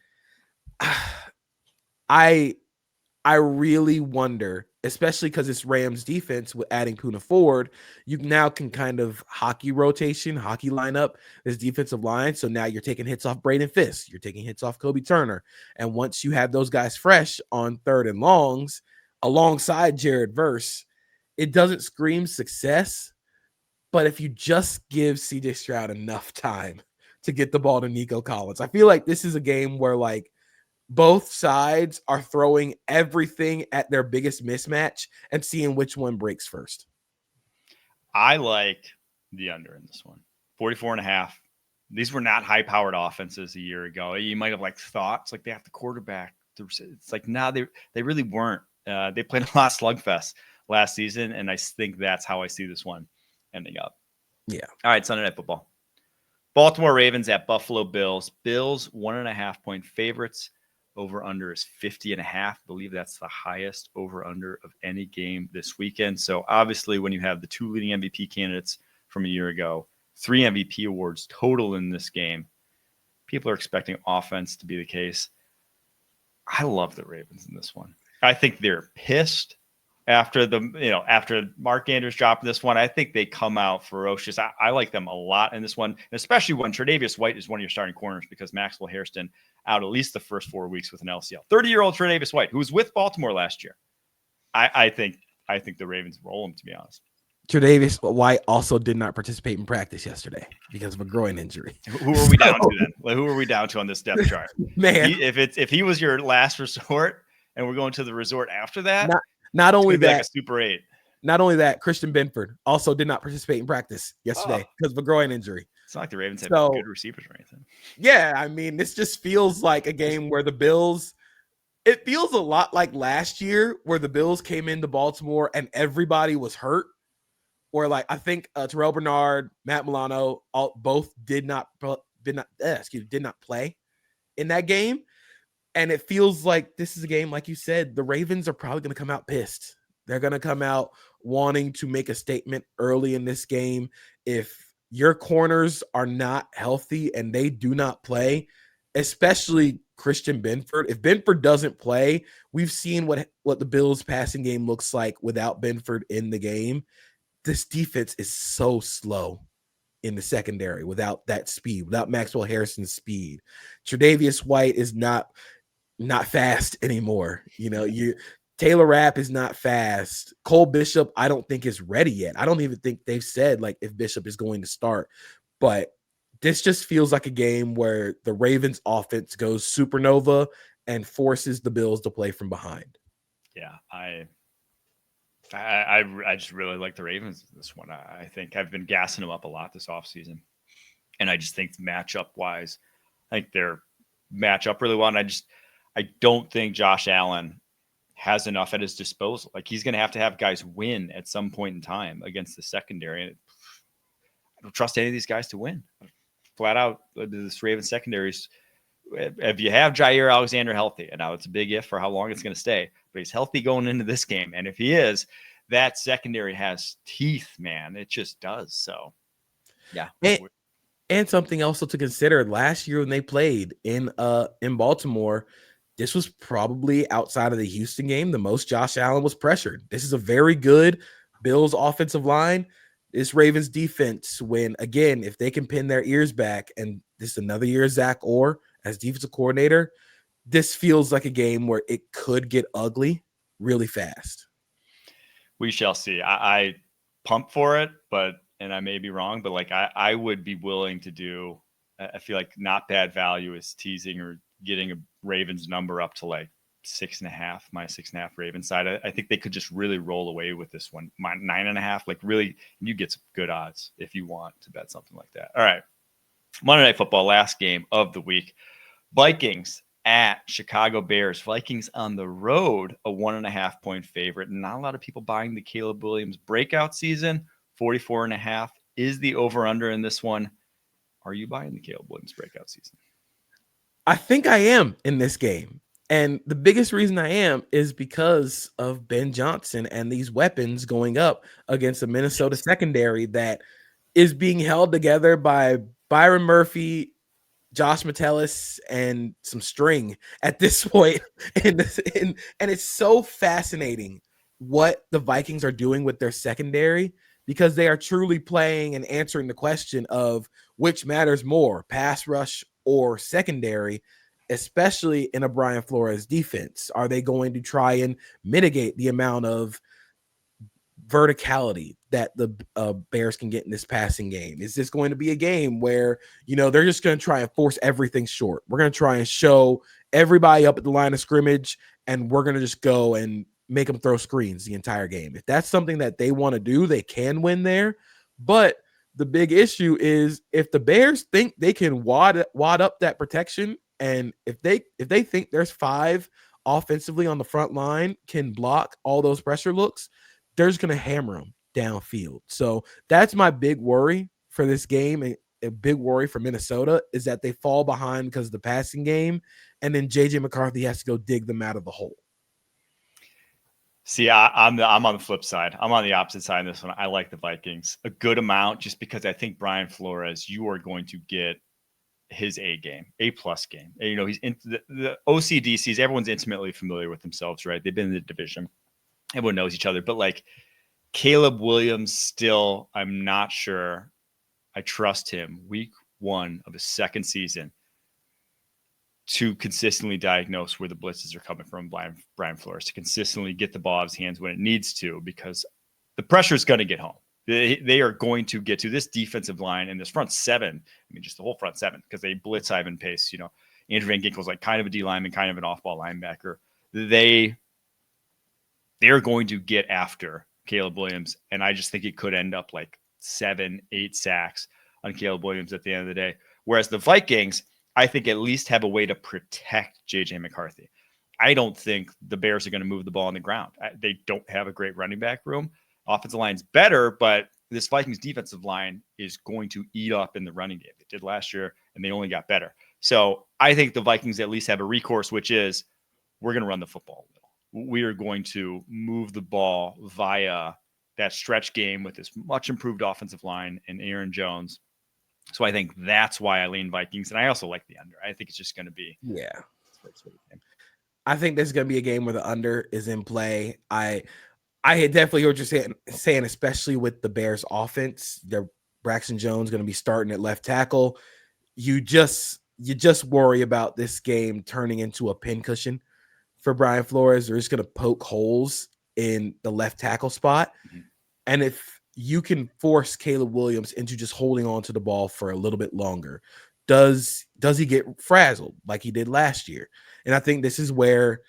I really wonder, especially because it's Rams defense with adding Poona Ford, you now can kind of hockey line up this defensive line. So now you're taking hits off Braden Fisk, you're taking hits off Kobe Turner. And once you have those guys fresh on 3rd and longs alongside Jared Verse, it doesn't scream success. But if you just give CJ Stroud enough time to get the ball to Nico Collins, I feel like this is a game where like both sides are throwing everything at their biggest mismatch and seeing which one breaks first. I like the under in this one. 44.5. These were not high-powered offenses a year ago. You might have thought it's like they have the quarterback. It's like, nah, they really weren't. They played a lot of slugfest last season, and I think that's how I see this one ending up. Yeah. All right, Sunday Night Football. Baltimore Ravens at Buffalo Bills. Bills 1.5-point favorites. Over-under is 50.5. I believe that's the highest over-under of any game this weekend. So obviously when you have the 2 leading MVP candidates from a year ago, 3 MVP awards total in this game, people are expecting offense to be the case. I love the Ravens in this one. I think they're pissed after after Mark Andrews dropping this one. I think they come out ferocious. I like them a lot in this one, especially when Tre'Davious White is one of your starting corners because Maxwell Hairston out at least the first 4 weeks with an LCL. 30-year-old Tre'Davious White, who was with Baltimore last year. I think the Ravens roll him, to be honest. Tre'Davious White also did not participate in practice yesterday because of a groin injury. Who are we down to then? Who are we down to on this depth chart? Man, if he was your last resort and we're going to the resort after that, not only that, like a Super 8. Not only that, Christian Benford also did not participate in practice yesterday because of a groin injury. It's not like the Ravens have good receivers or anything. Yeah, I mean, this just feels like a game where the Bills, it feels a lot like last year where the Bills came into Baltimore and everybody was hurt. Or like I think Terrell Bernard, Matt Milano, both did not play in that game. And it feels like this is a game, like you said, the Ravens are probably going to come out pissed. They're going to come out wanting to make a statement early in this game. If your corners are not healthy and they do not play, especially Christian Benford, if Benford doesn't play, we've seen what the Bills passing game looks like without Benford in the game. This defense is so slow in the secondary without that speed, without Maxwell Harrison's speed. Tre'Davious White is not fast anymore. Taylor Rapp is not fast. Cole Bishop, I don't think is ready yet. I don't even think they've said like if Bishop is going to start, but this just feels like a game where the Ravens offense goes supernova and forces the Bills to play from behind. Yeah. I just really like the Ravens in this one. I think I've been gassing them up a lot this offseason. And I just think matchup wise, I think they're match up really well. And I don't think Josh Allen has enough at his disposal. Like he's going to have guys win at some point in time against the secondary. And I don't trust any of these guys to win. Flat out, this Ravens secondaries. If you have Jair Alexander healthy, and now it's a big if for how long it's going to stay, but he's healthy going into this game. And if he is, that secondary has teeth, man. It just does. So, yeah. And something also to consider, last year when they played in Baltimore, this was probably outside of the Houston game the most Josh Allen was pressured. This is a very good Bills offensive line. This Ravens defense, again, if they can pin their ears back, and this is another year of Zach Orr as defensive coordinator, this feels like a game where it could get ugly really fast. We shall see. I pump for it, but and I may be wrong, but like I would be willing to do. I feel like not bad value is teasing or getting a Ravens number up to like 6.5, minus 6.5 Ravens side. I think they could just really roll away with this one. 9.5, like really, you get some good odds if you want to bet something like that. All right. Monday Night Football, last game of the week. Vikings at Chicago Bears. Vikings on the road, a 1.5 point favorite. Not a lot of people buying the Caleb Williams breakout season. 44.5 is the over-under in this one. Are you buying the Caleb Williams breakout season? I think I am in this game. And the biggest reason I am is because of Ben Johnson and these weapons going up against a Minnesota secondary that is being held together by Byron Murphy, Josh Metellus, and some string at this point. And it's so fascinating what the Vikings are doing with their secondary, because they are truly playing and answering the question of which matters more, pass rush or secondary, especially in a Brian Flores defense. Are they going to try and mitigate the amount of verticality that the Bears can get in this passing game? Is this going to be a game where, they're just going to try and force everything short? We're going to try and show everybody up at the line of scrimmage, and we're going to just go and make them throw screens the entire game. If that's something that they want to do, they can win there. But the big issue is if the Bears think they can wad up that protection, and if they think there's 5 offensively on the front line can block all those pressure looks, they're just going to hammer them downfield. So that's my big worry for this game. And a big worry for Minnesota is that they fall behind because of the passing game, and then JJ McCarthy has to go dig them out of the hole. See, I'm on the flip side. I'm on the opposite side of this one. I like the Vikings a good amount, just because I think Brian Flores, you are going to get his A game, A+ game. He's into the OCDCs. Everyone's intimately familiar with themselves, right? They've been in the division. Everyone knows each other. But like Caleb Williams, still, I'm not sure I trust him week 1 of his second season to consistently diagnose where the blitzes are coming from. Brian Flores, to consistently get the ball out of his hands when it needs to, because the pressure is going to get home. They are going to get to this defensive line and this front 7. I mean, just the whole front 7, because they blitz Ivan Pace. Andrew Van Ginkel's like kind of a D lineman, kind of an off-ball linebacker. They're going to get after Caleb Williams, and I just think it could end up like 7-8 sacks on Caleb Williams at the end of the day. Whereas the Vikings, I think, at least have a way to protect JJ McCarthy. I don't think the Bears are going to move the ball on the ground. They don't have a great running back room. Offensive line's better, but this Vikings defensive line is going to eat up in the running game. They did last year, and they only got better. So I think the Vikings at least have a recourse, which is we're going to run the football a little. We are going to move the ball via that stretch game with this much improved offensive line and Aaron Jones. So I think that's why I lean Vikings. And I also like the under. I think it's just going to be. Yeah. I think this is going to be a game where the under is in play. I had definitely heard you saying, especially with the Bears offense, Braxton Jones going to be starting at left tackle. You just worry about this game turning into a pincushion for Brian Flores. They're just going to poke holes in the left tackle spot. Mm-hmm. And if you can force Caleb Williams into just holding on to the ball for a little bit longer, does he get frazzled like he did last year? And I think this is where,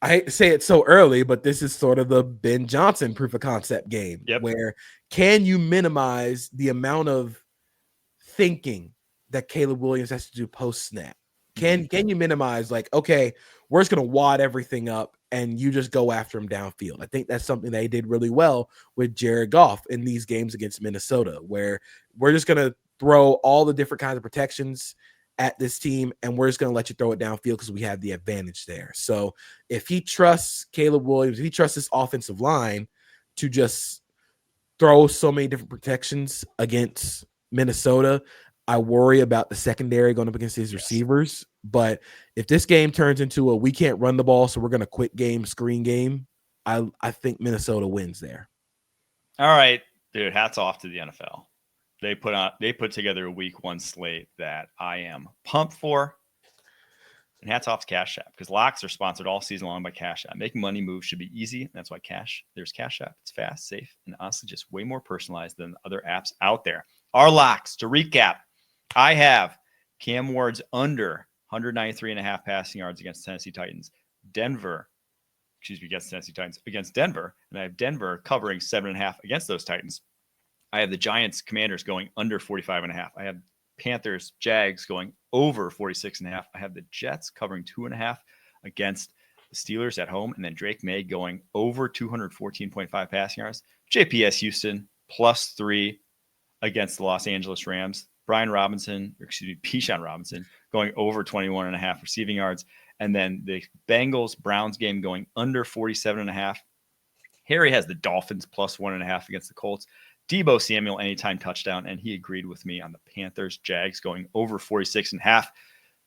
I hate to say it so early, but this is sort of the Ben Johnson proof of concept game. Yep. Where can you minimize the amount of thinking that Caleb Williams has to do post snap? Can you minimize, like, okay, we're just going to wad everything up and you just go after him downfield? I think that's something they did really well with Jared Goff in these games against Minnesota, where we're just going to throw all the different kinds of protections at this team, and we're just going to let you throw it downfield because we have the advantage there. So if he trusts Caleb Williams, if he trusts this offensive line to just throw so many different protections against Minnesota, I worry about the secondary going up against his receivers. But if this game turns into a we can't run the ball, so we're going to quit game, screen game, I think Minnesota wins there. All right, dude, hats off to the NFL. They put together a week 1 slate that I am pumped for. And hats off to Cash App, because locks are sponsored all season long by Cash App. Making money move should be easy. That's why there's Cash App. It's fast, safe, and honestly just way more personalized than other apps out there. Our locks, to recap, I have Cam Ward's under 193.5 passing yards against Tennessee Titans. Against Tennessee Titans, against Denver. And I have Denver covering 7.5 against those Titans. I have the Giants Commanders going under 45.5. I have Panthers Jags going over 46.5. I have the Jets covering 2.5 against the Steelers at home. And then Drake May going over 214.5 passing yards. JPS Houston +3 against the Los Angeles Rams. Bijan Robinson going over 21.5 receiving yards. And then the Bengals-Browns game going under 47.5. Harry has the Dolphins +1.5 against the Colts. Deebo Samuel anytime touchdown, and he agreed with me on the Panthers-Jags going over 46.5.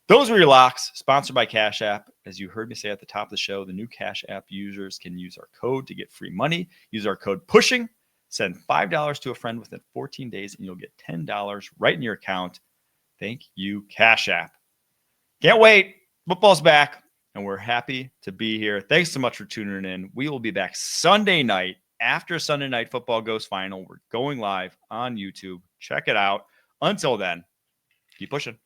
Those were your locks, sponsored by Cash App. As you heard me say at the top of the show, the new Cash App users can use our code to get free money. Use our code PUSHING. Send $5 to a friend within 14 days, and you'll get $10 right in your account. Thank you, Cash App. Can't wait. Football's back, and we're happy to be here. Thanks so much for tuning in. We will be back Sunday night after Sunday Night Football goes final. We're going live on YouTube. Check it out. Until then, keep pushing.